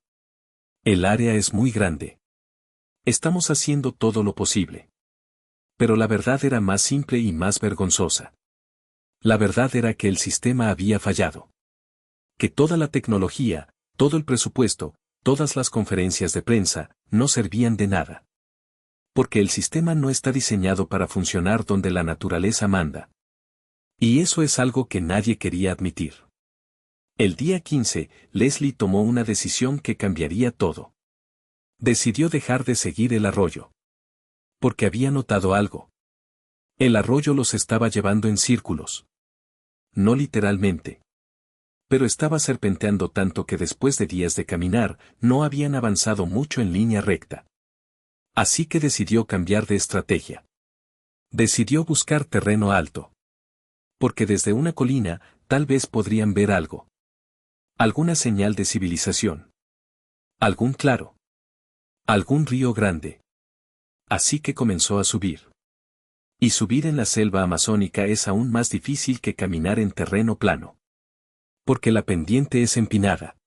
El área es muy grande. Estamos haciendo todo lo posible. Pero la verdad era más simple y más vergonzosa. La verdad era que el sistema había fallado. Que toda la tecnología, Todo el presupuesto, todas las conferencias de prensa, no servían de nada. Porque el sistema no está diseñado para funcionar donde la naturaleza manda. Y eso es algo que nadie quería admitir. El día 15, Leslie tomó una decisión que cambiaría todo. Decidió dejar de seguir el arroyo. Porque había notado algo. El arroyo los estaba llevando en círculos. No literalmente. Pero estaba serpenteando tanto que después de días de caminar, no habían avanzado mucho en línea recta. Así que decidió cambiar de estrategia. Decidió buscar terreno alto. Porque desde una colina, tal vez podrían ver algo. Alguna señal de civilización. Algún claro. Algún río grande. Así que comenzó a subir. Y subir en la selva amazónica es aún más difícil que caminar en terreno plano. Porque la pendiente es empinada.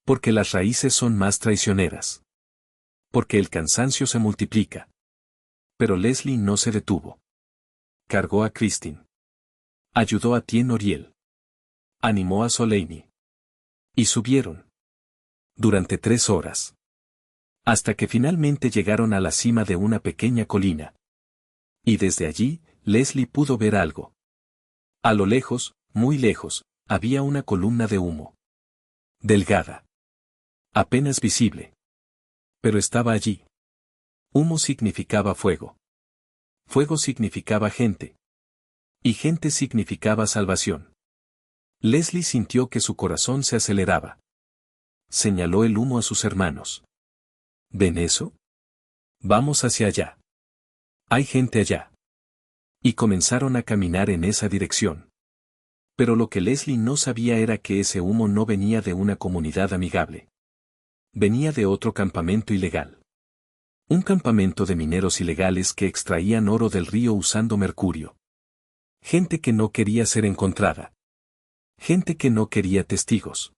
Porque las raíces son más traicioneras. Porque el cansancio se multiplica. Pero Leslie no se detuvo. Cargó a Christine. Ayudó a Tien Oriel. Animó a Soleini. Y subieron. Durante 3 horas. Hasta que finalmente llegaron a la cima de una pequeña colina. Y desde allí, Leslie pudo ver algo. A lo lejos, muy lejos, había una columna de humo. Delgada. Apenas visible. Pero estaba allí. Humo significaba fuego. Fuego significaba gente. Y gente significaba salvación. Leslie sintió que su corazón se aceleraba. Señaló el humo a sus hermanos. ¿Ven eso? Vamos hacia allá. Hay gente allá. Y comenzaron a caminar en esa dirección. Pero lo que Leslie no sabía era que ese humo no venía de una comunidad amigable. Venía de otro campamento ilegal. Un campamento de mineros ilegales que extraían oro del río usando mercurio. Gente que no quería ser encontrada. Gente que no quería testigos.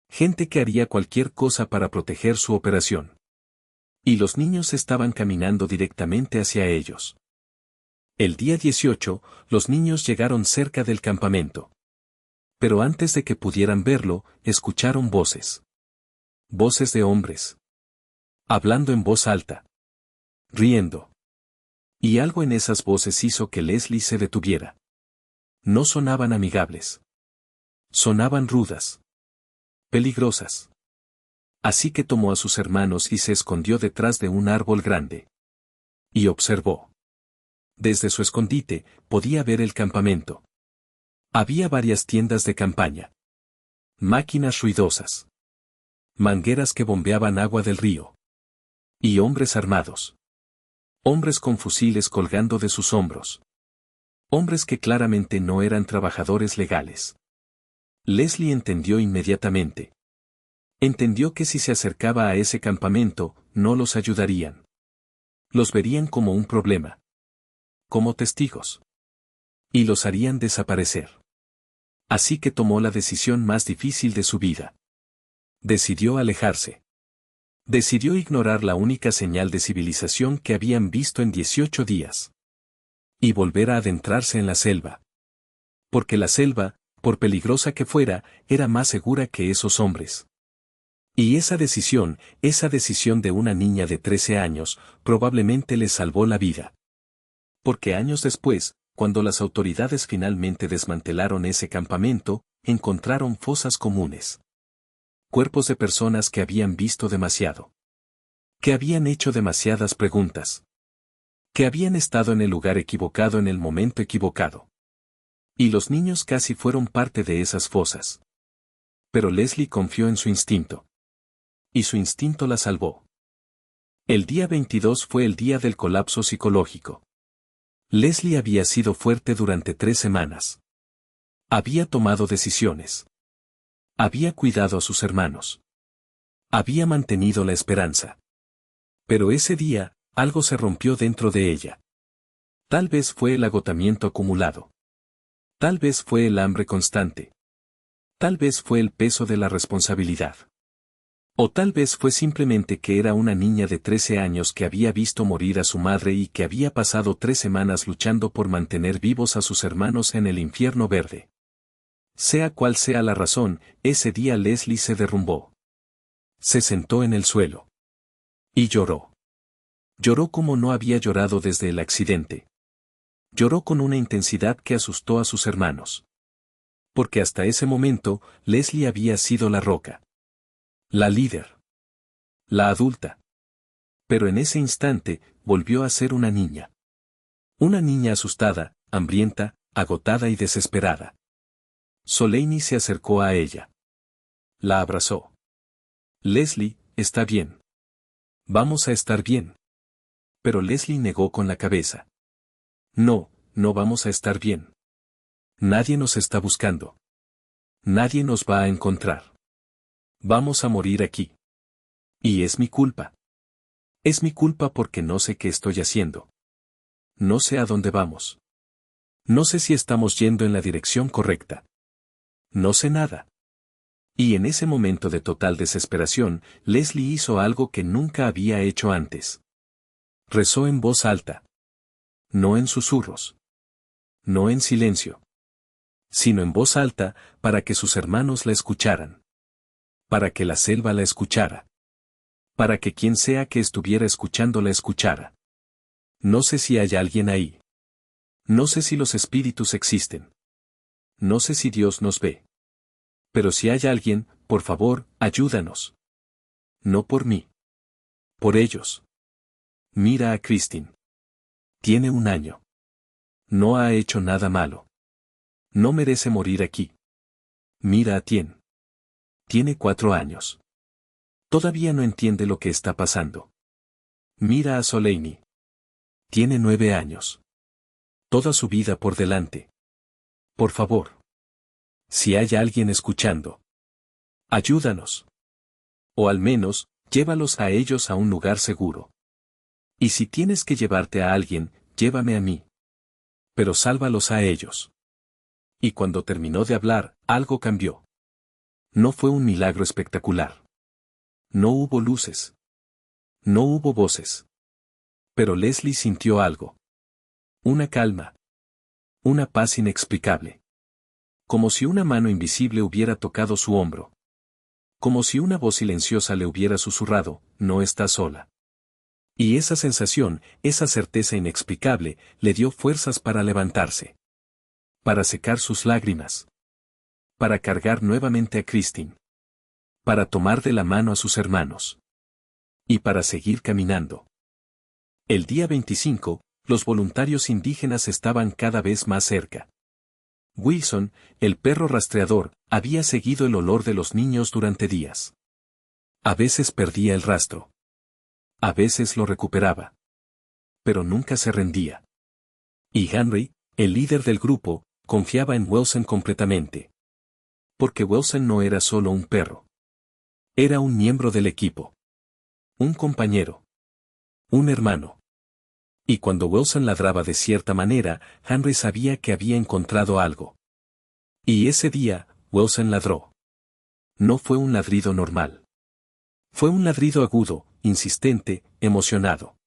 Gente que haría cualquier cosa para proteger su operación. Y los niños estaban caminando directamente hacia ellos. El día 18, los niños llegaron cerca del campamento. Pero antes de que pudieran verlo, escucharon voces. Voces de hombres. Hablando en voz alta. Riendo. Y algo en esas voces hizo que Leslie se detuviera. No sonaban amigables. Sonaban rudas. Peligrosas. Así que tomó a sus hermanos y se escondió detrás de un árbol grande. Y observó. Desde su escondite, podía ver el campamento. Había varias tiendas de campaña. Máquinas ruidosas. Mangueras que bombeaban agua del río. Y hombres armados. Hombres con fusiles colgando de sus hombros. Hombres que claramente no eran trabajadores legales. Leslie entendió inmediatamente. Entendió que si se acercaba a ese campamento, no los ayudarían. Los verían como un problema. Como testigos. Y los harían desaparecer. Así que tomó la decisión más difícil de su vida. Decidió alejarse. Decidió ignorar la única señal de civilización que habían visto en 18 días. Y volver a adentrarse en la selva. Porque la selva, por peligrosa que fuera, era más segura que esos hombres. Y esa decisión de una niña de 13 años, probablemente le salvó la vida. Porque años después, cuando las autoridades finalmente desmantelaron ese campamento, encontraron fosas comunes. Cuerpos de personas que habían visto demasiado. Que habían hecho demasiadas preguntas. Que habían estado en el lugar equivocado en el momento equivocado. Y los niños casi fueron parte de esas fosas. Pero Leslie confió en su instinto. Y su instinto la salvó. El día 22 fue el día del colapso psicológico. Leslie había sido fuerte durante 3 semanas. Había tomado decisiones. Había cuidado a sus hermanos. Había mantenido la esperanza. Pero ese día, algo se rompió dentro de ella. Tal vez fue el agotamiento acumulado. Tal vez fue el hambre constante. Tal vez fue el peso de la responsabilidad. O tal vez fue simplemente que era una niña de 13 años que había visto morir a su madre y que había pasado 3 semanas luchando por mantener vivos a sus hermanos en el infierno verde. Sea cual sea la razón, ese día Leslie se derrumbó. Se sentó en el suelo. Y lloró. Lloró como no había llorado desde el accidente. Lloró con una intensidad que asustó a sus hermanos. Porque hasta ese momento, Leslie había sido la roca. La líder. La adulta. Pero en ese instante, volvió a ser una niña. Una niña asustada, hambrienta, agotada y desesperada. Soleini se acercó a ella. La abrazó. Leslie, está bien. Vamos a estar bien. Pero Leslie negó con la cabeza. No, no vamos a estar bien. Nadie nos está buscando. Nadie nos va a encontrar. Vamos a morir aquí. Y es mi culpa. Es mi culpa porque no sé qué estoy haciendo. No sé a dónde vamos. No sé si estamos yendo en la dirección correcta. No sé nada. Y en ese momento de total desesperación, Leslie hizo algo que nunca había hecho antes. Rezó en voz alta. No en susurros. No en silencio. Sino en voz alta, para que sus hermanos la escucharan. Para que la selva la escuchara. Para que quien sea que estuviera escuchando la escuchara. No sé si hay alguien ahí. No sé si los espíritus existen. No sé si Dios nos ve. Pero si hay alguien, por favor, ayúdanos. No por mí. Por ellos. Mira a Christine. Tiene 1 año. No ha hecho nada malo. No merece morir aquí. Mira a Tien. Tiene 4 años. Todavía no entiende lo que está pasando. Mira a Soleini. Tiene 9 años. Toda su vida por delante. Por favor. Si hay alguien escuchando. Ayúdanos. O al menos, llévalos a ellos a un lugar seguro. Y si tienes que llevarte a alguien, llévame a mí. Pero sálvalos a ellos. Y cuando terminó de hablar, algo cambió. No fue un milagro espectacular. No hubo luces. No hubo voces. Pero Leslie sintió algo. Una calma. Una paz inexplicable. Como si una mano invisible hubiera tocado su hombro. Como si una voz silenciosa le hubiera susurrado, no estás sola. Y esa sensación, esa certeza inexplicable, le dio fuerzas para levantarse. Para secar sus lágrimas. Para cargar nuevamente a Christine. Para tomar de la mano a sus hermanos. Y para seguir caminando. El día 25, los voluntarios indígenas estaban cada vez más cerca. Wilson, el perro rastreador, había seguido el olor de los niños durante días. A veces perdía el rastro. A veces lo recuperaba. Pero nunca se rendía. Y Henry, el líder del grupo, confiaba en Wilson completamente. Porque Wilson no era solo un perro. Era un miembro del equipo. Un compañero. Un hermano. Y cuando Wilson ladraba de cierta manera, Henry sabía que había encontrado algo. Y ese día, Wilson ladró. No fue un ladrido normal. Fue un ladrido agudo, insistente, emocionado.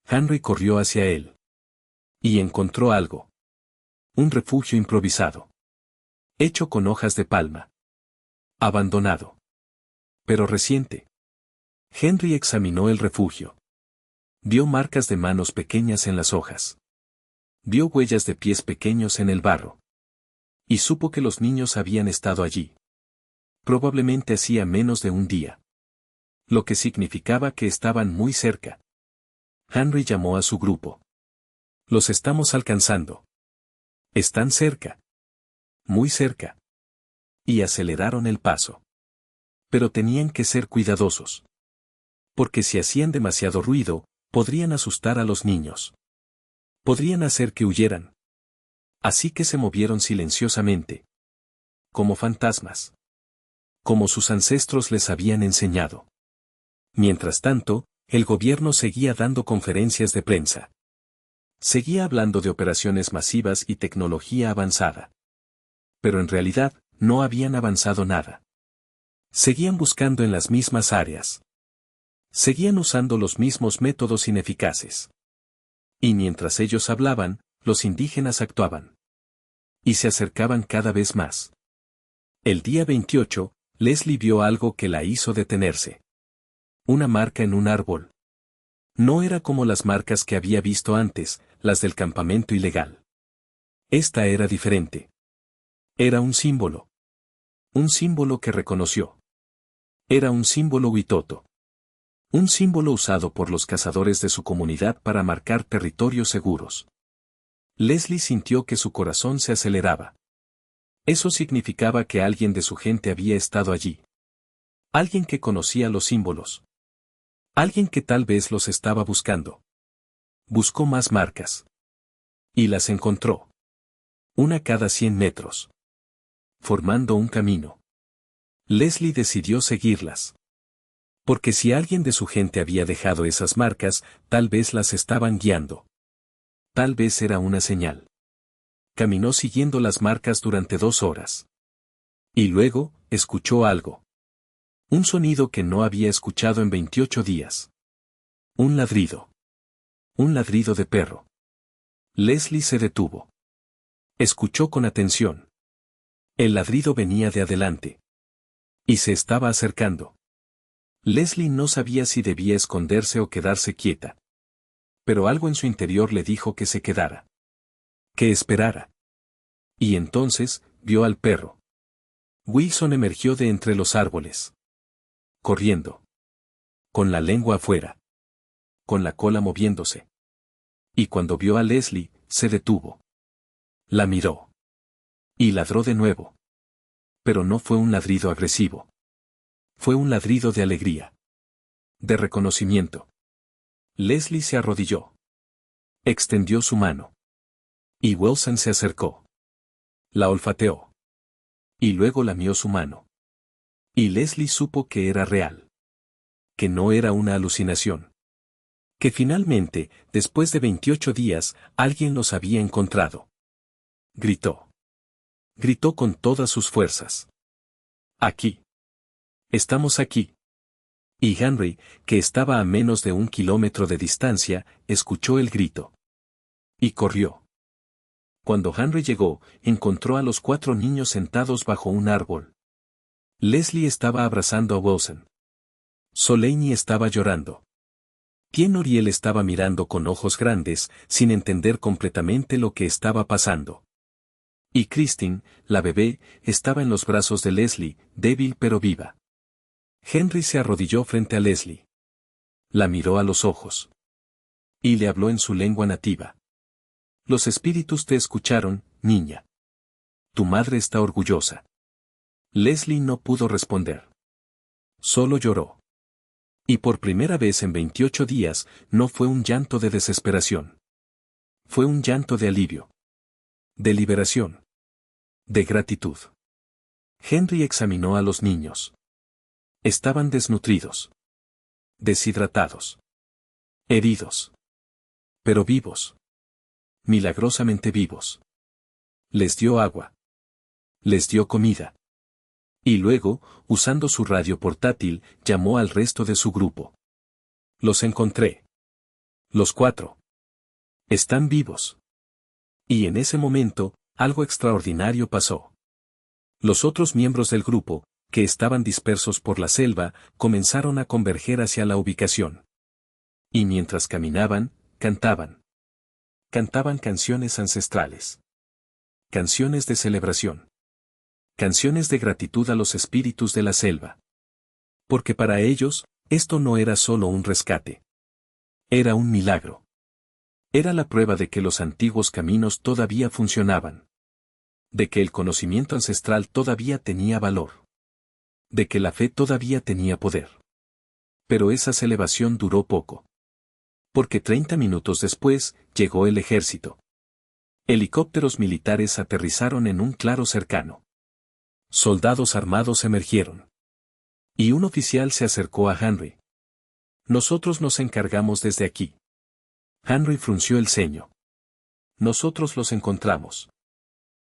Henry corrió hacia él. Y encontró algo. Un refugio improvisado. Hecho con hojas de palma. Abandonado. Pero reciente. Henry examinó el refugio. Vio marcas de manos pequeñas en las hojas. Vio huellas de pies pequeños en el barro. Y supo que los niños habían estado allí. Probablemente hacía menos de un día. Lo que significaba que estaban muy cerca. Henry llamó a su grupo. Los estamos alcanzando. Están cerca. Muy cerca. Y aceleraron el paso. Pero tenían que ser cuidadosos. Porque si hacían demasiado ruido, podrían asustar a los niños. Podrían hacer que huyeran. Así que se movieron silenciosamente. Como fantasmas. Como sus ancestros les habían enseñado. Mientras tanto, el gobierno seguía dando conferencias de prensa. Seguía hablando de operaciones masivas y tecnología avanzada. Pero en realidad, no habían avanzado nada. Seguían buscando en las mismas áreas. Seguían usando los mismos métodos ineficaces. Y mientras ellos hablaban, los indígenas actuaban. Y se acercaban cada vez más. El día 28, Leslie vio algo que la hizo detenerse. Una marca en un árbol. No era como las marcas que había visto antes, las del campamento ilegal. Esta era diferente. Era un símbolo. Un símbolo que reconoció. Era un símbolo Witoto. Un símbolo usado por los cazadores de su comunidad para marcar territorios seguros. Leslie sintió que su corazón se aceleraba. Eso significaba que alguien de su gente había estado allí. Alguien que conocía los símbolos. Alguien que tal vez los estaba buscando. Buscó más marcas. Y las encontró. Una cada 100 metros. Formando un camino. Leslie decidió seguirlas. Porque si alguien de su gente había dejado esas marcas, tal vez las estaban guiando. Tal vez era una señal. Caminó siguiendo las marcas durante 2 horas. Y luego, escuchó algo. Un sonido que no había escuchado en 28 días. Un ladrido. Un ladrido de perro. Leslie se detuvo. Escuchó con atención. El ladrido venía de adelante. Y se estaba acercando. Leslie no sabía si debía esconderse o quedarse quieta. Pero algo en su interior le dijo que se quedara. Que esperara. Y entonces, vio al perro. Wilson emergió de entre los árboles. Corriendo. Con la lengua afuera. Con la cola moviéndose. Y cuando vio a Leslie, se detuvo. La miró. Y ladró de nuevo. Pero no fue un ladrido agresivo. Fue un ladrido de alegría. De reconocimiento. Leslie se arrodilló. Extendió su mano. Y Wilson se acercó. La olfateó. Y luego lamió su mano. Y Leslie supo que era real. Que no era una alucinación. Que finalmente, después de 28 días, alguien los había encontrado. Gritó. Gritó con todas sus fuerzas. Aquí. Estamos aquí. Y Henry, que estaba a menos de 1 kilómetro de distancia, escuchó el grito. Y corrió. Cuando Henry llegó, encontró a los 4 niños sentados bajo un árbol. Leslie estaba abrazando a Wilson. Soleini estaba llorando. Tien Oriel estaba mirando con ojos grandes, sin entender completamente lo que estaba pasando. Y Christine, la bebé, estaba en los brazos de Leslie, débil pero viva. Henry se arrodilló frente a Leslie. La miró a los ojos. Y le habló en su lengua nativa. Los espíritus te escucharon, niña. Tu madre está orgullosa. Leslie no pudo responder. Solo lloró. Y por primera vez en 28 días, no fue un llanto de desesperación. Fue un llanto de alivio. De liberación. De gratitud. Henry examinó a los niños. Estaban desnutridos. Deshidratados. Heridos. Pero vivos. Milagrosamente vivos. Les dio agua. Les dio comida. Y luego, usando su radio portátil, llamó al resto de su grupo. Los encontré. Los 4. Están vivos. Y en ese momento, algo extraordinario pasó. Los otros miembros del grupo, que estaban dispersos por la selva, comenzaron a converger hacia la ubicación. Y mientras caminaban, cantaban. Cantaban canciones ancestrales. Canciones de celebración. Canciones de gratitud a los espíritus de la selva. Porque para ellos, esto no era solo un rescate. Era un milagro. Era la prueba de que los antiguos caminos todavía funcionaban. De que el conocimiento ancestral todavía tenía valor. De que la fe todavía tenía poder. Pero esa celebración duró poco. Porque 30 minutos después, llegó el ejército. Helicópteros militares aterrizaron en un claro cercano. Soldados armados emergieron. Y un oficial se acercó a Henry. Nosotros nos encargamos desde aquí. Henry frunció el ceño. Nosotros los encontramos.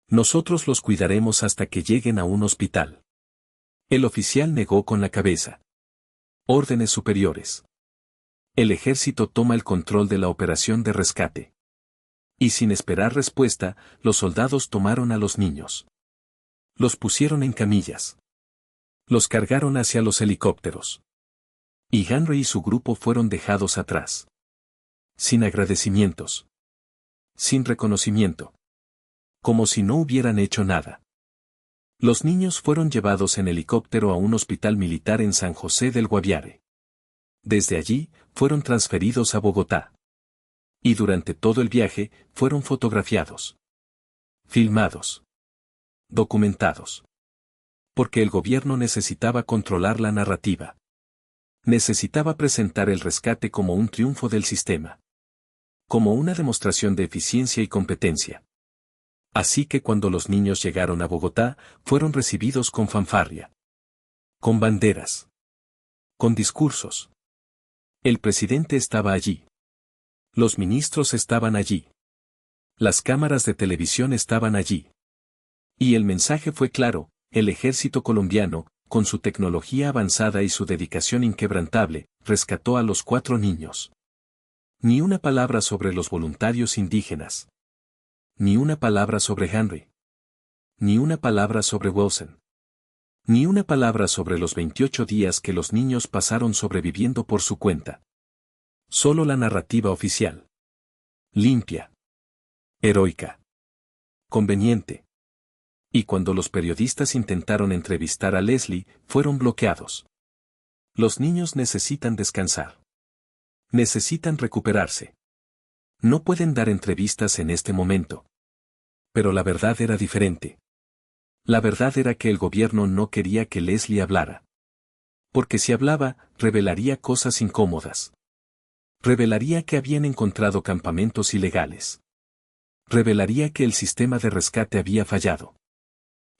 Nosotros los cuidaremos hasta que lleguen a un hospital. El oficial negó con la cabeza. Órdenes superiores. El ejército toma el control de la operación de rescate. Y sin esperar respuesta, los soldados tomaron a los niños. Los pusieron en camillas. Los cargaron hacia los helicópteros. Y Henry y su grupo fueron dejados atrás. Sin agradecimientos. Sin reconocimiento. Como si no hubieran hecho nada. Los niños fueron llevados en helicóptero a un hospital militar en San José del Guaviare. Desde allí, fueron transferidos a Bogotá. Y durante todo el viaje, fueron fotografiados. Filmados. Documentados. Porque el gobierno necesitaba controlar la narrativa. Necesitaba presentar el rescate como un triunfo del sistema. Como una demostración de eficiencia y competencia. Así que cuando los niños llegaron a Bogotá, fueron recibidos con fanfarria. Con banderas. Con discursos. El presidente estaba allí. Los ministros estaban allí. Las cámaras de televisión estaban allí. Y el mensaje fue claro: el ejército colombiano, con su tecnología avanzada y su dedicación inquebrantable, rescató a los 4 niños. Ni una palabra sobre los voluntarios indígenas. Ni una palabra sobre Henry. Ni una palabra sobre Wilson. Ni una palabra sobre los 28 días que los niños pasaron sobreviviendo por su cuenta. Solo la narrativa oficial. Limpia. Heroica. Conveniente. Y cuando los periodistas intentaron entrevistar a Leslie, fueron bloqueados. Los niños necesitan descansar. Necesitan recuperarse. No pueden dar entrevistas en este momento. Pero la verdad era diferente. La verdad era que el gobierno no quería que Leslie hablara. Porque si hablaba, revelaría cosas incómodas. Revelaría que habían encontrado campamentos ilegales. Revelaría que el sistema de rescate había fallado.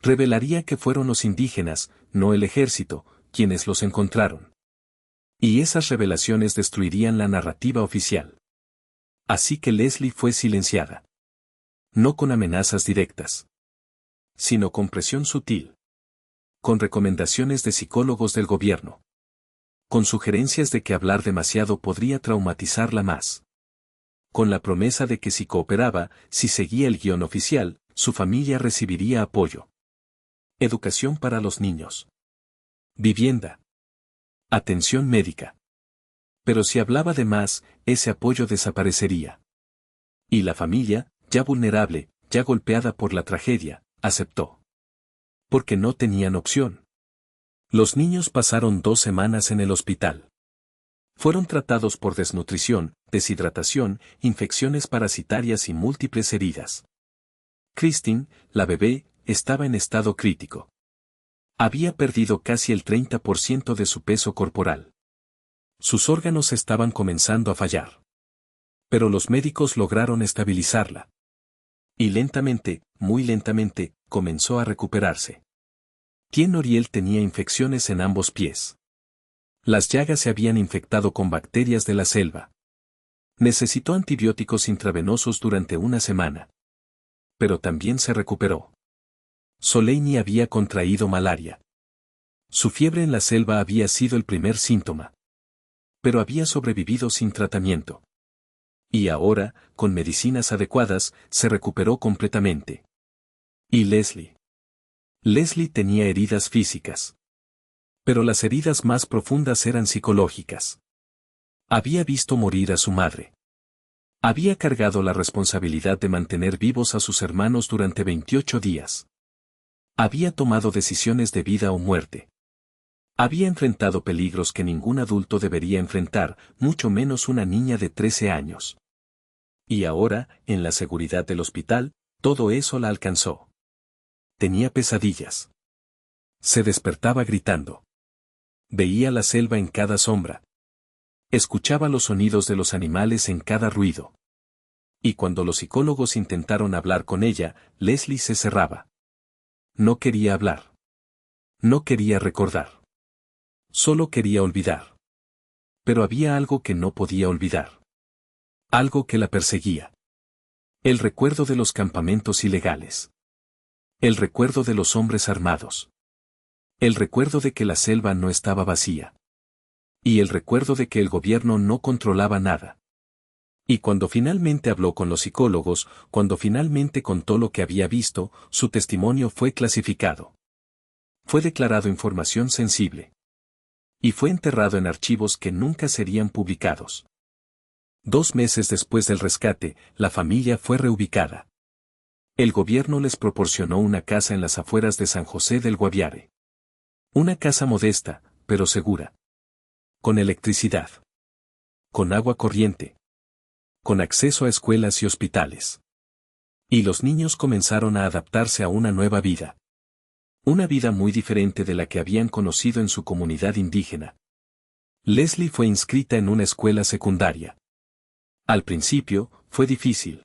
Revelaría que fueron los indígenas, no el ejército, quienes los encontraron. Y esas revelaciones destruirían la narrativa oficial. Así que Leslie fue silenciada. No con amenazas directas, sino con presión sutil. Con recomendaciones de psicólogos del gobierno. Con sugerencias de que hablar demasiado podría traumatizarla más. Con la promesa de que si cooperaba, si seguía el guión oficial, su familia recibiría apoyo. Educación para los niños. Vivienda. Atención médica. Pero si hablaba de más, ese apoyo desaparecería. Y la familia, ya vulnerable, ya golpeada por la tragedia, aceptó. Porque no tenían opción. Los niños pasaron 2 semanas en el hospital. Fueron tratados por desnutrición, deshidratación, infecciones parasitarias y múltiples heridas. Christine, la bebé, estaba en estado crítico. Había perdido casi el 30% de su peso corporal. Sus órganos estaban comenzando a fallar. Pero los médicos lograron estabilizarla. Y lentamente, muy lentamente, comenzó a recuperarse. Tien Oriel tenía infecciones en ambos pies. Las llagas se habían infectado con bacterias de la selva. Necesitó antibióticos intravenosos durante 1 semana. Pero también se recuperó. Soleini había contraído malaria. Su fiebre en la selva había sido el primer síntoma. Pero había sobrevivido sin tratamiento. Y ahora, con medicinas adecuadas, se recuperó completamente. ¿Y Leslie? Leslie tenía heridas físicas. Pero las heridas más profundas eran psicológicas. Había visto morir a su madre. Había cargado la responsabilidad de mantener vivos a sus hermanos durante 28 días. Había tomado decisiones de vida o muerte. Había enfrentado peligros que ningún adulto debería enfrentar, mucho menos una niña de 13 años. Y ahora, en la seguridad del hospital, todo eso la alcanzó. Tenía pesadillas. Se despertaba gritando. Veía la selva en cada sombra. Escuchaba los sonidos de los animales en cada ruido. Y cuando los psicólogos intentaron hablar con ella, Leslie se cerraba. No quería hablar. No quería recordar. Solo quería olvidar. Pero había algo que no podía olvidar. Algo que la perseguía. El recuerdo de los campamentos ilegales. El recuerdo de los hombres armados. El recuerdo de que la selva no estaba vacía. Y el recuerdo de que el gobierno no controlaba nada. Y cuando finalmente habló con los psicólogos, cuando finalmente contó lo que había visto, su testimonio fue clasificado. Fue declarado información sensible. Y fue enterrado en archivos que nunca serían publicados. 2 meses después del rescate, la familia fue reubicada. El gobierno les proporcionó una casa en las afueras de San José del Guaviare. Una casa modesta, pero segura. Con electricidad. Con agua corriente. Con acceso a escuelas y hospitales. Y los niños comenzaron a adaptarse a una nueva vida. Una vida muy diferente de la que habían conocido en su comunidad indígena. Leslie fue inscrita en una escuela secundaria. Al principio, fue difícil.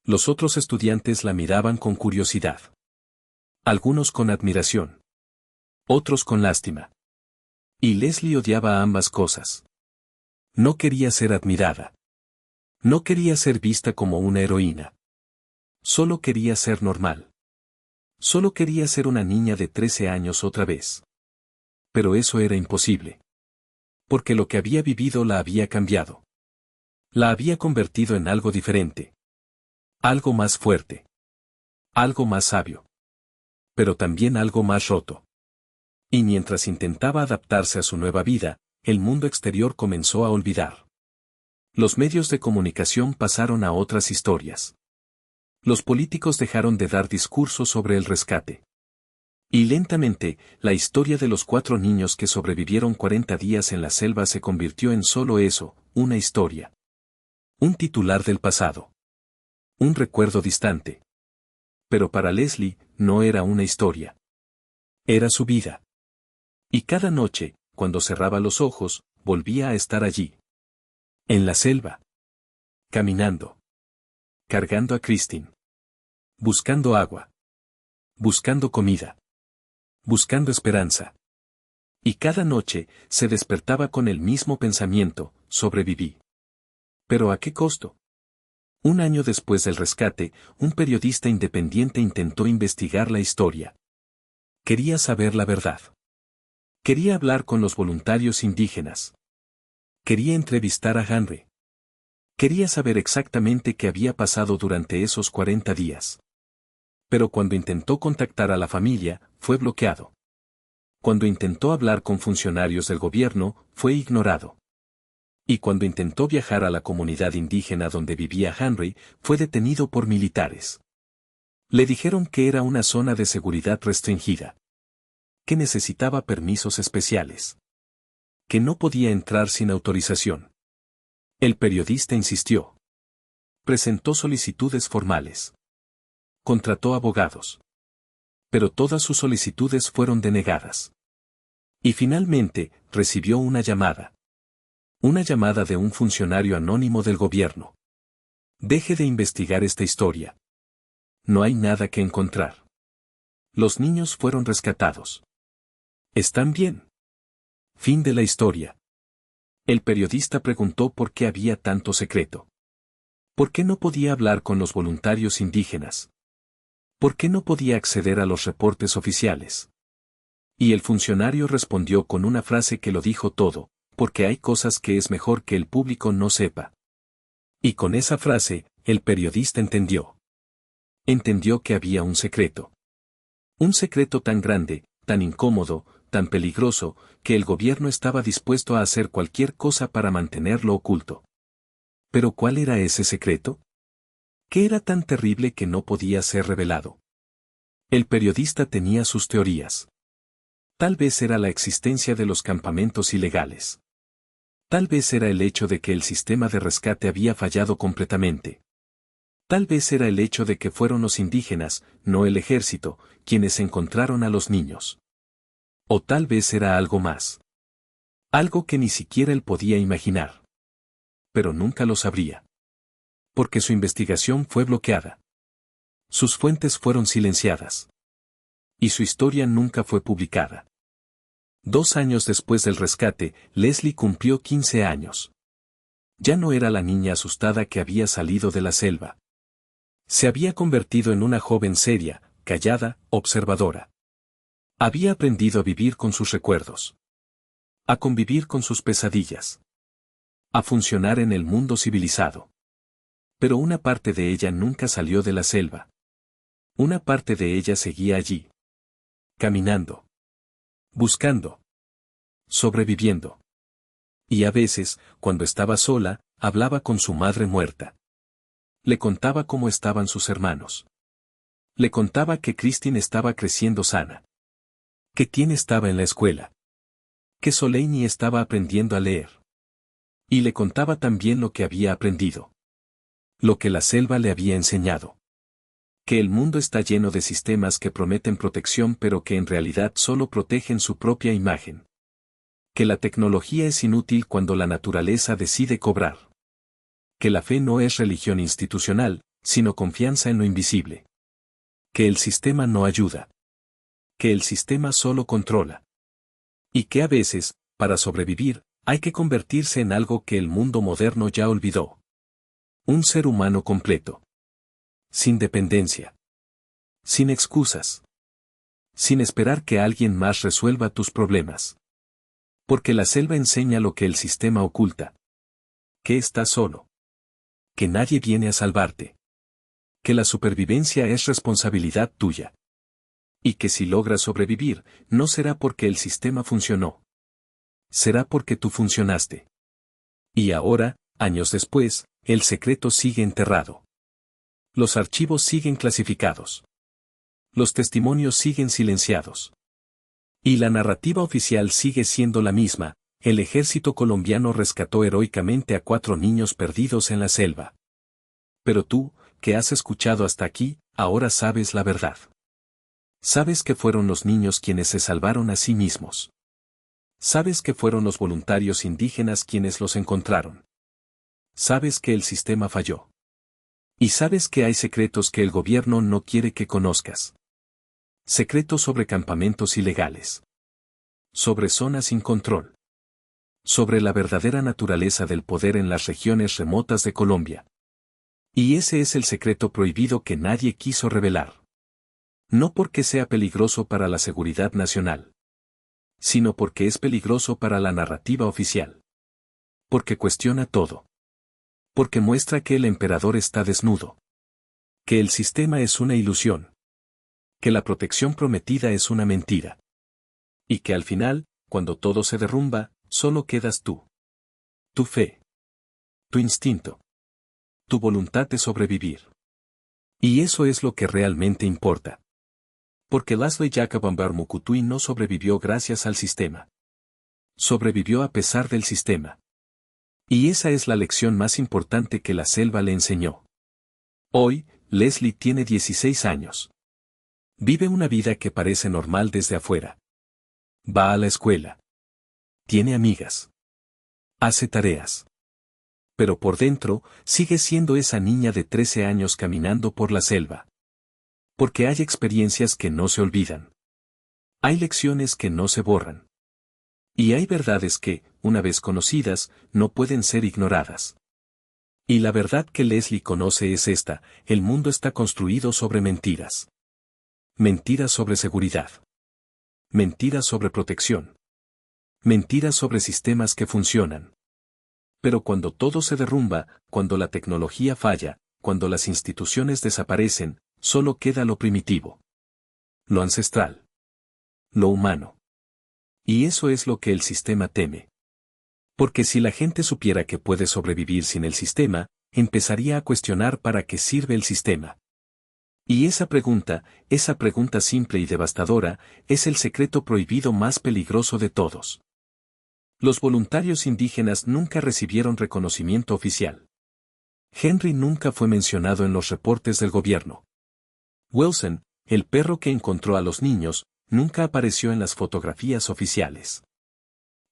Los otros estudiantes la miraban con curiosidad. Algunos con admiración. Otros con lástima. Y Leslie odiaba ambas cosas. No quería ser admirada. No quería ser vista como una heroína. Solo quería ser normal. Solo quería ser una niña de 13 años otra vez. Pero eso era imposible. Porque lo que había vivido la había cambiado. La había convertido en algo diferente. Algo más fuerte. Algo más sabio. Pero también algo más roto. Y mientras intentaba adaptarse a su nueva vida, el mundo exterior comenzó a olvidar. Los medios de comunicación pasaron a otras historias. Los políticos dejaron de dar discursos sobre el rescate. Y lentamente, la historia de los 4 niños que sobrevivieron 40 días en la selva se convirtió en solo eso, una historia. Un titular del pasado. Un recuerdo distante. Pero para Leslie, no era una historia. Era su vida. Y cada noche, cuando cerraba los ojos, volvía a estar allí. En la selva. Caminando. Cargando a Christine. Buscando agua. Buscando comida. Buscando esperanza. Y cada noche, se despertaba con el mismo pensamiento, sobreviví. ¿Pero a qué costo? 1 año después del rescate, un periodista independiente intentó investigar la historia. Quería saber la verdad. Quería hablar con los voluntarios indígenas. Quería entrevistar a Henry. Quería saber exactamente qué había pasado durante esos 40 días. Pero cuando intentó contactar a la familia, fue bloqueado. Cuando intentó hablar con funcionarios del gobierno, fue ignorado. Y cuando intentó viajar a la comunidad indígena donde vivía Henry, fue detenido por militares. Le dijeron que era una zona de seguridad restringida. Que necesitaba permisos especiales. Que no podía entrar sin autorización. El periodista insistió. Presentó solicitudes formales. Contrató abogados. Pero todas sus solicitudes fueron denegadas. Y finalmente, recibió una llamada. Una llamada de un funcionario anónimo del gobierno. Deje de investigar esta historia. No hay nada que encontrar. Los niños fueron rescatados. ¿Están bien? Fin de la historia. El periodista preguntó por qué había tanto secreto. ¿Por qué no podía hablar con los voluntarios indígenas? ¿Por qué no podía acceder a los reportes oficiales? Y el funcionario respondió con una frase que lo dijo todo, porque hay cosas que es mejor que el público no sepa. Y con esa frase, el periodista entendió. Entendió que había un secreto. Un secreto tan grande, tan incómodo, tan peligroso, que el gobierno estaba dispuesto a hacer cualquier cosa para mantenerlo oculto. ¿Pero cuál era ese secreto? ¿Qué era tan terrible que no podía ser revelado? El periodista tenía sus teorías. Tal vez era la existencia de los campamentos ilegales. Tal vez era el hecho de que el sistema de rescate había fallado completamente. Tal vez era el hecho de que fueron los indígenas, no el ejército, quienes encontraron a los niños. O tal vez era algo más. Algo que ni siquiera él podía imaginar. Pero nunca lo sabría. Porque su investigación fue bloqueada. Sus fuentes fueron silenciadas. Y su historia nunca fue publicada. 2 años después del rescate, Leslie cumplió 15 años. Ya no era la niña asustada que había salido de la selva. Se había convertido en una joven seria, callada, observadora. Había aprendido a vivir con sus recuerdos. A convivir con sus pesadillas. A funcionar en el mundo civilizado. Pero una parte de ella nunca salió de la selva. Una parte de ella seguía allí. Caminando. Buscando. Sobreviviendo. Y a veces, cuando estaba sola, hablaba con su madre muerta. Le contaba cómo estaban sus hermanos. Le contaba que Christine estaba creciendo sana. Que Tien estaba en la escuela. Que Soleini estaba aprendiendo a leer. Y le contaba también lo que había aprendido. Lo que la selva le había enseñado. Que el mundo está lleno de sistemas que prometen protección pero que en realidad solo protegen su propia imagen. Que la tecnología es inútil cuando la naturaleza decide cobrar. Que la fe no es religión institucional, sino confianza en lo invisible. Que el sistema no ayuda. Que el sistema solo controla. Y que a veces, para sobrevivir, hay que convertirse en algo que el mundo moderno ya olvidó. Un ser humano completo. Sin dependencia. Sin excusas. Sin esperar que alguien más resuelva tus problemas. Porque la selva enseña lo que el sistema oculta. Que estás solo. Que nadie viene a salvarte. Que la supervivencia es responsabilidad tuya. Y que si logras sobrevivir, no será porque el sistema funcionó. Será porque tú funcionaste. Y ahora, años después, el secreto sigue enterrado. Los archivos siguen clasificados. Los testimonios siguen silenciados. Y la narrativa oficial sigue siendo la misma: el ejército colombiano rescató heroicamente a 4 niños perdidos en la selva. Pero tú, que has escuchado hasta aquí, ahora sabes la verdad. Sabes que fueron los niños quienes se salvaron a sí mismos. Sabes que fueron los voluntarios indígenas quienes los encontraron. Sabes que el sistema falló. Y sabes que hay secretos que el gobierno no quiere que conozcas. Secretos sobre campamentos ilegales. Sobre zonas sin control. Sobre la verdadera naturaleza del poder en las regiones remotas de Colombia. Y ese es el secreto prohibido que nadie quiso revelar. No porque sea peligroso para la seguridad nacional, sino porque es peligroso para la narrativa oficial. Porque cuestiona todo. Porque muestra que el emperador está desnudo. Que el sistema es una ilusión. Que la protección prometida es una mentira. Y que al final, cuando todo se derrumba, solo quedas tú. Tu fe. Tu instinto. Tu voluntad de sobrevivir. Y eso es lo que realmente importa. Porque László Jakab Mukutui no sobrevivió gracias al sistema. Sobrevivió a pesar del sistema. Y esa es la lección más importante que la selva le enseñó. Hoy, Leslie tiene 16 años. Vive una vida que parece normal desde afuera. Va a la escuela. Tiene amigas. Hace tareas. Pero por dentro, sigue siendo esa niña de 13 años caminando por la selva. Porque hay experiencias que no se olvidan. Hay lecciones que no se borran. Y hay verdades que, una vez conocidas, no pueden ser ignoradas. Y la verdad que Leslie conoce es esta: el mundo está construido sobre mentiras. Mentiras sobre seguridad. Mentiras sobre protección. Mentiras sobre sistemas que funcionan. Pero cuando todo se derrumba, cuando la tecnología falla, cuando las instituciones desaparecen, solo queda lo primitivo. Lo ancestral. Lo humano. Y eso es lo que el sistema teme. Porque si la gente supiera que puede sobrevivir sin el sistema, empezaría a cuestionar para qué sirve el sistema. Y esa pregunta simple y devastadora, es el secreto prohibido más peligroso de todos. Los voluntarios indígenas nunca recibieron reconocimiento oficial. Henry nunca fue mencionado en los reportes del gobierno. Wilson, el perro que encontró a los niños, nunca apareció en las fotografías oficiales.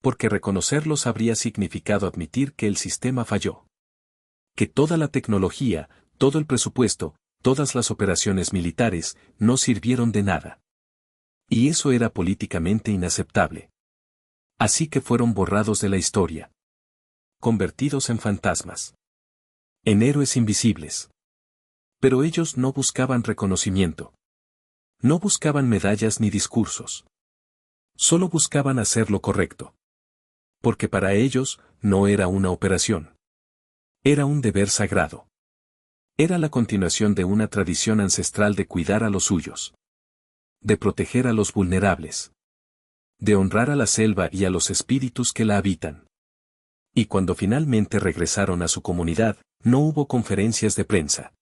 Porque reconocerlos habría significado admitir que el sistema falló. Que toda la tecnología, todo el presupuesto, todas las operaciones militares, no sirvieron de nada. Y eso era políticamente inaceptable. Así que fueron borrados de la historia. Convertidos en fantasmas. En héroes invisibles. Pero ellos no buscaban reconocimiento. No buscaban medallas ni discursos. Solo buscaban hacer lo correcto. Porque para ellos, no era una operación. Era un deber sagrado. Era la continuación de una tradición ancestral de cuidar a los suyos, de proteger a los vulnerables, de honrar a la selva y a los espíritus que la habitan. Y cuando finalmente regresaron a su comunidad, no hubo conferencias de prensa.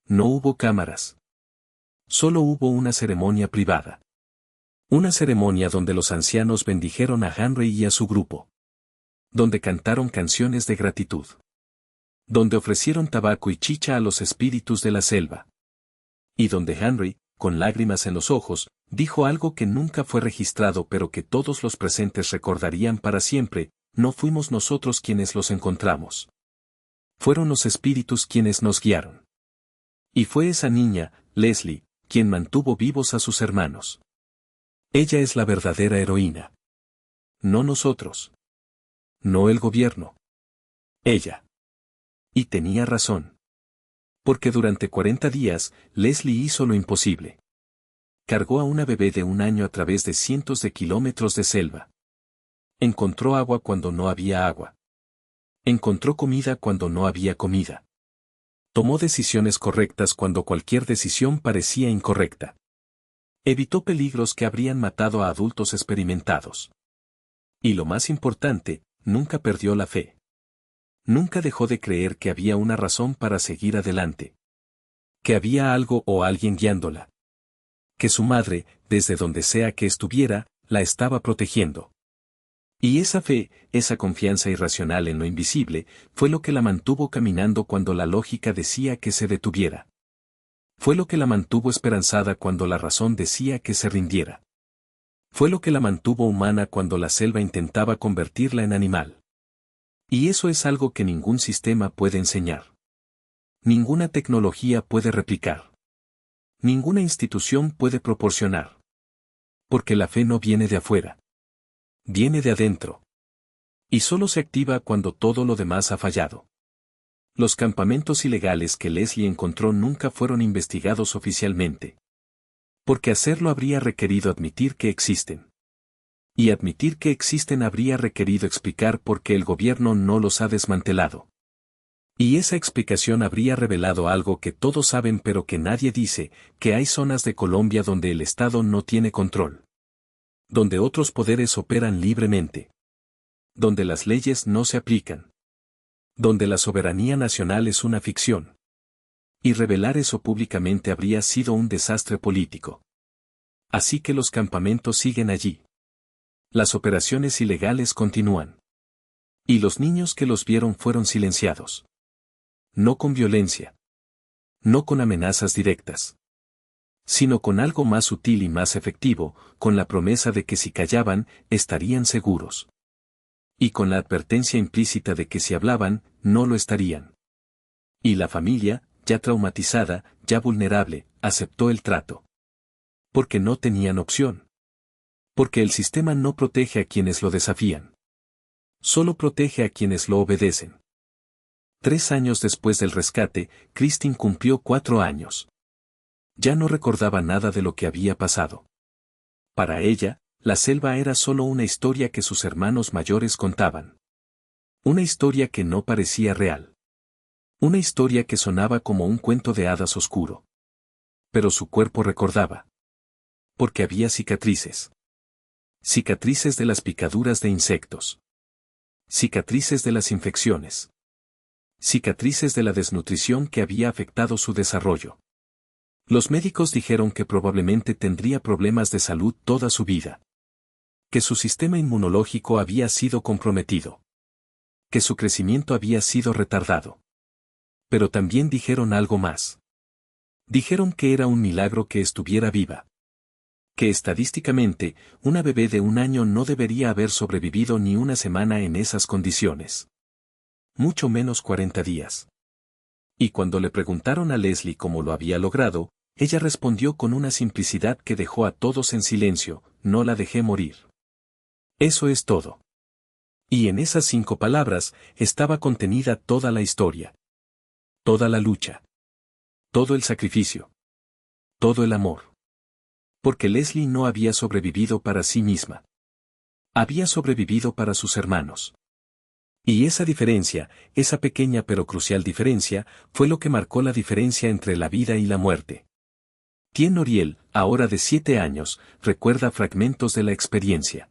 No hubo cámaras. Solo hubo una ceremonia privada. Una ceremonia donde los ancianos bendijeron a Henry y a su grupo. Donde cantaron canciones de gratitud. Donde ofrecieron tabaco y chicha a los espíritus de la selva. Y donde Henry, con lágrimas en los ojos, dijo algo que nunca fue registrado pero que todos los presentes recordarían para siempre: no fuimos nosotros quienes los encontramos. Fueron los espíritus quienes nos guiaron. Y fue esa niña, Leslie, quien mantuvo vivos a sus hermanos. Ella es la verdadera heroína. No nosotros. No el gobierno. Ella. Y tenía razón. Porque durante 40 días, Leslie hizo lo imposible. Cargó a una bebé de 1 año a través de cientos de kilómetros de selva. Encontró agua cuando no había agua. Encontró comida cuando no había comida. Tomó decisiones correctas cuando cualquier decisión parecía incorrecta. Evitó peligros que habrían matado a adultos experimentados. Y lo más importante, nunca perdió la fe. Nunca dejó de creer que había una razón para seguir adelante. Que había algo o alguien guiándola. Que su madre, desde donde sea que estuviera, la estaba protegiendo. Y esa fe, esa confianza irracional en lo invisible, fue lo que la mantuvo caminando cuando la lógica decía que se detuviera. Fue lo que la mantuvo esperanzada cuando la razón decía que se rindiera. Fue lo que la mantuvo humana cuando la selva intentaba convertirla en animal. Y eso es algo que ningún sistema puede enseñar. Ninguna tecnología puede replicar. Ninguna institución puede proporcionar. Porque la fe no viene de afuera. Viene de adentro. Y solo se activa cuando todo lo demás ha fallado. Los campamentos ilegales que Leslie encontró nunca fueron investigados oficialmente. Porque hacerlo habría requerido admitir que existen. Y admitir que existen habría requerido explicar por qué el gobierno no los ha desmantelado. Y esa explicación habría revelado algo que todos saben pero que nadie dice: que hay zonas de Colombia donde el Estado no tiene control. Donde otros poderes operan libremente. Donde las leyes no se aplican. Donde la soberanía nacional es una ficción. Y revelar eso públicamente habría sido un desastre político. Así que los campamentos siguen allí. Las operaciones ilegales continúan. Y los niños que los vieron fueron silenciados. No con violencia. No con amenazas directas. Sino con algo más sutil y más efectivo, con la promesa de que si callaban, estarían seguros. Y con la advertencia implícita de que si hablaban, no lo estarían. Y la familia, ya traumatizada, ya vulnerable, aceptó el trato. Porque no tenían opción. Porque el sistema no protege a quienes lo desafían. Solo protege a quienes lo obedecen. 3 años después del rescate, Christine cumplió 4 años. Ya no recordaba nada de lo que había pasado. Para ella, la selva era solo una historia que sus hermanos mayores contaban. Una historia que no parecía real. Una historia que sonaba como un cuento de hadas oscuro. Pero su cuerpo recordaba. Porque había cicatrices. Cicatrices de las picaduras de insectos. Cicatrices de las infecciones. Cicatrices de la desnutrición que había afectado su desarrollo. Los médicos dijeron que probablemente tendría problemas de salud toda su vida. Que su sistema inmunológico había sido comprometido. Que su crecimiento había sido retardado. Pero también dijeron algo más. Dijeron que era un milagro que estuviera viva. Que estadísticamente, una bebé de 1 año no debería haber sobrevivido ni una semana en esas condiciones. Mucho menos 40 días. Y cuando le preguntaron a Leslie cómo lo había logrado, ella respondió con una simplicidad que dejó a todos en silencio: no la dejé morir. Eso es todo. Y en esas 5 palabras, estaba contenida toda la historia. Toda la lucha. Todo el sacrificio. Todo el amor. Porque Leslie no había sobrevivido para sí misma. Había sobrevivido para sus hermanos. Y esa diferencia, esa pequeña pero crucial diferencia, fue lo que marcó la diferencia entre la vida y la muerte. Tien Noriel, ahora de 7 años, recuerda fragmentos de la experiencia.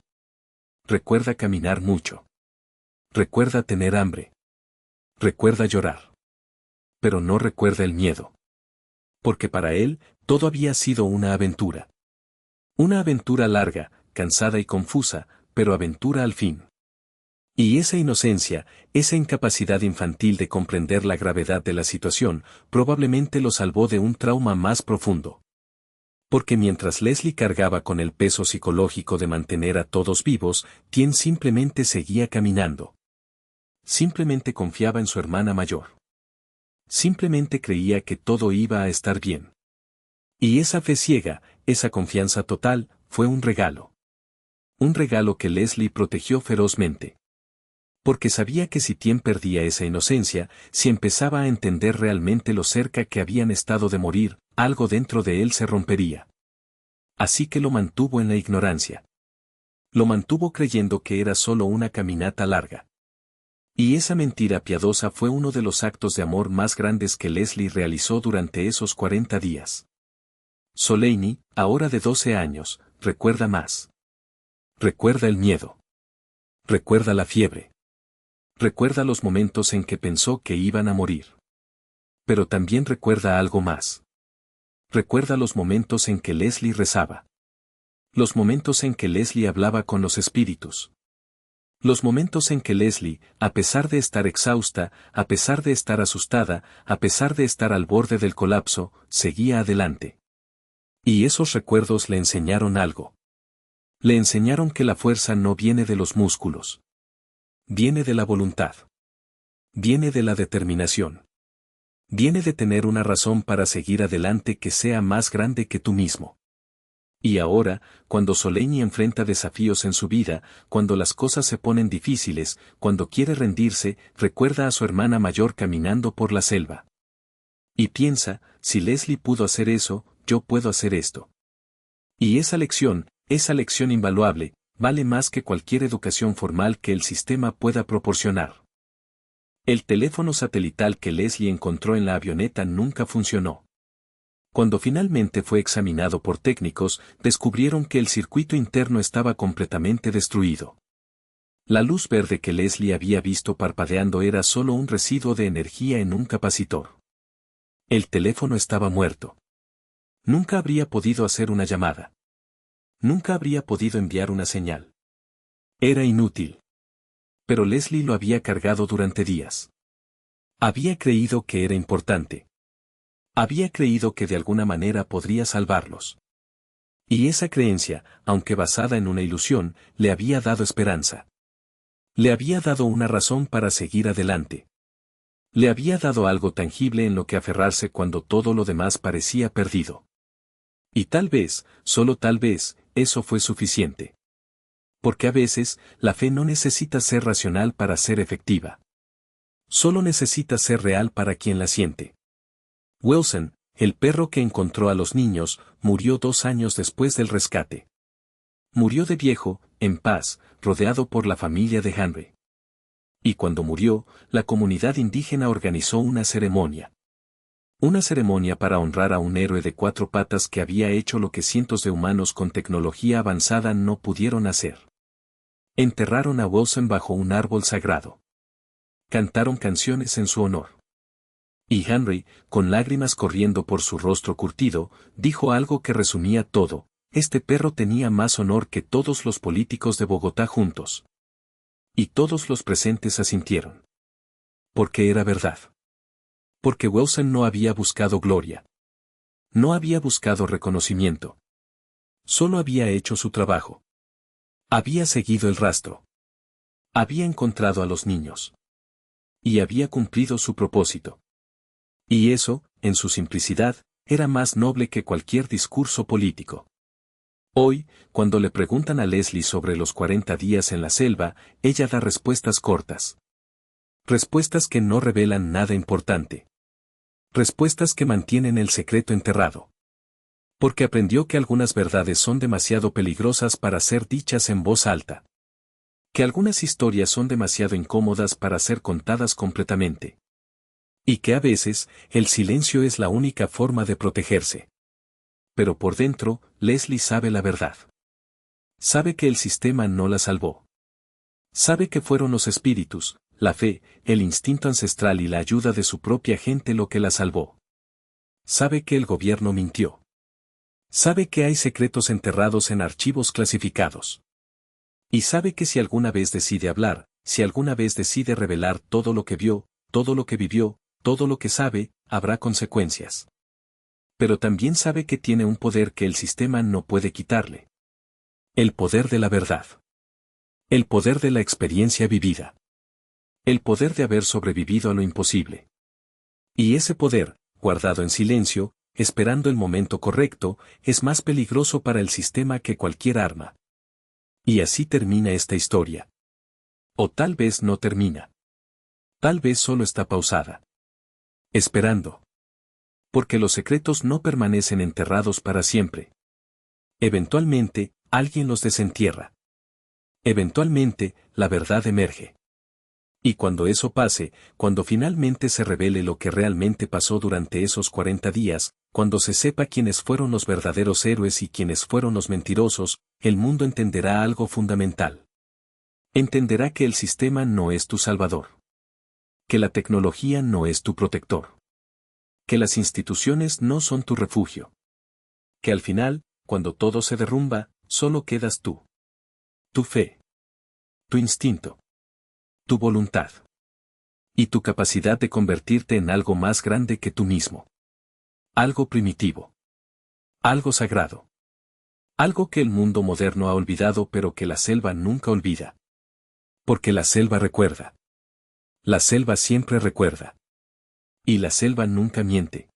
Recuerda caminar mucho. Recuerda tener hambre. Recuerda llorar. Pero no recuerda el miedo. Porque para él, todo había sido una aventura. Una aventura larga, cansada y confusa, pero aventura al fin. Y esa inocencia, esa incapacidad infantil de comprender la gravedad de la situación, probablemente lo salvó de un trauma más profundo. Porque mientras Leslie cargaba con el peso psicológico de mantener a todos vivos, Tien simplemente seguía caminando. Simplemente confiaba en su hermana mayor. Simplemente creía que todo iba a estar bien. Y esa fe ciega, esa confianza total, fue un regalo. Un regalo que Leslie protegió ferozmente. Porque sabía que si Tien perdía esa inocencia, si empezaba a entender realmente lo cerca que habían estado de morir, algo dentro de él se rompería. Así que lo mantuvo en la ignorancia. Lo mantuvo creyendo que era solo una caminata larga. Y esa mentira piadosa fue uno de los actos de amor más grandes que Leslie realizó durante esos 40 días. Soleini, ahora de 12 años, recuerda más. Recuerda el miedo. Recuerda la fiebre. Recuerda los momentos en que pensó que iban a morir. Pero también recuerda algo más. Recuerda los momentos en que Leslie rezaba. Los momentos en que Leslie hablaba con los espíritus. Los momentos en que Leslie, a pesar de estar exhausta, a pesar de estar asustada, a pesar de estar al borde del colapso, seguía adelante. Y esos recuerdos le enseñaron algo. Le enseñaron que la fuerza no viene de los músculos. Viene de la voluntad. Viene de la determinación. Viene de tener una razón para seguir adelante que sea más grande que tú mismo. Y ahora, cuando Soleini enfrenta desafíos en su vida, cuando las cosas se ponen difíciles, cuando quiere rendirse, recuerda a su hermana mayor caminando por la selva. Y piensa, si Leslie pudo hacer eso, yo puedo hacer esto. Y esa lección invaluable, vale más que cualquier educación formal que el sistema pueda proporcionar. El teléfono satelital que Leslie encontró en la avioneta nunca funcionó. Cuando finalmente fue examinado por técnicos, descubrieron que el circuito interno estaba completamente destruido. La luz verde que Leslie había visto parpadeando era solo un residuo de energía en un capacitor. El teléfono estaba muerto. Nunca habría podido hacer una llamada. Nunca habría podido enviar una señal. Era inútil. Pero Leslie lo había cargado durante días. Había creído que era importante. Había creído que de alguna manera podría salvarlos. Y esa creencia, aunque basada en una ilusión, le había dado esperanza. Le había dado una razón para seguir adelante. Le había dado algo tangible en lo que aferrarse cuando todo lo demás parecía perdido. Y tal vez, solo tal vez, eso fue suficiente. Porque a veces, la fe no necesita ser racional para ser efectiva. Solo necesita ser real para quien la siente. Wilson, el perro que encontró a los niños, murió 2 años después del rescate. Murió de viejo, en paz, rodeado por la familia de Henry. Y cuando murió, la comunidad indígena organizó una ceremonia. Una ceremonia para honrar a un héroe de 4 patas que había hecho lo que cientos de humanos con tecnología avanzada no pudieron hacer. Enterraron a Wilson bajo un árbol sagrado. Cantaron canciones en su honor. Y Henry, con lágrimas corriendo por su rostro curtido, dijo algo que resumía todo: este perro tenía más honor que todos los políticos de Bogotá juntos. Y todos los presentes asintieron. Porque era verdad. Porque Wilson no había buscado gloria. No había buscado reconocimiento. Solo había hecho su trabajo. Había seguido el rastro. Había encontrado a los niños. Y había cumplido su propósito. Y eso, en su simplicidad, era más noble que cualquier discurso político. Hoy, cuando le preguntan a Leslie sobre los 40 días en la selva, ella da respuestas cortas. Respuestas que no revelan nada importante. Respuestas que mantienen el secreto enterrado. Porque aprendió que algunas verdades son demasiado peligrosas para ser dichas en voz alta. Que algunas historias son demasiado incómodas para ser contadas completamente. Y que a veces, el silencio es la única forma de protegerse. Pero por dentro, Leslie sabe la verdad. Sabe que el sistema no la salvó. Sabe que fueron los espíritus, la fe, el instinto ancestral y la ayuda de su propia gente lo que la salvó. Sabe que el gobierno mintió. Sabe que hay secretos enterrados en archivos clasificados. Y sabe que si alguna vez decide hablar, si alguna vez decide revelar todo lo que vio, todo lo que vivió, todo lo que sabe, habrá consecuencias. Pero también sabe que tiene un poder que el sistema no puede quitarle. El poder de la verdad. El poder de la experiencia vivida. El poder de haber sobrevivido a lo imposible. Y ese poder, guardado en silencio, esperando el momento correcto, es más peligroso para el sistema que cualquier arma. Y así termina esta historia. O tal vez no termina. Tal vez solo está pausada. Esperando. Porque los secretos no permanecen enterrados para siempre. Eventualmente, alguien los desentierra. Eventualmente, la verdad emerge. Y cuando eso pase, cuando finalmente se revele lo que realmente pasó durante esos 40 días, cuando se sepa quiénes fueron los verdaderos héroes y quiénes fueron los mentirosos, el mundo entenderá algo fundamental. Entenderá que el sistema no es tu salvador. Que la tecnología no es tu protector. Que las instituciones no son tu refugio. Que al final, cuando todo se derrumba, solo quedas tú. Tu fe. Tu instinto. Tu voluntad. Y tu capacidad de convertirte en algo más grande que tú mismo. Algo primitivo. Algo sagrado. Algo que el mundo moderno ha olvidado pero que la selva nunca olvida. Porque la selva recuerda. La selva siempre recuerda. Y la selva nunca miente.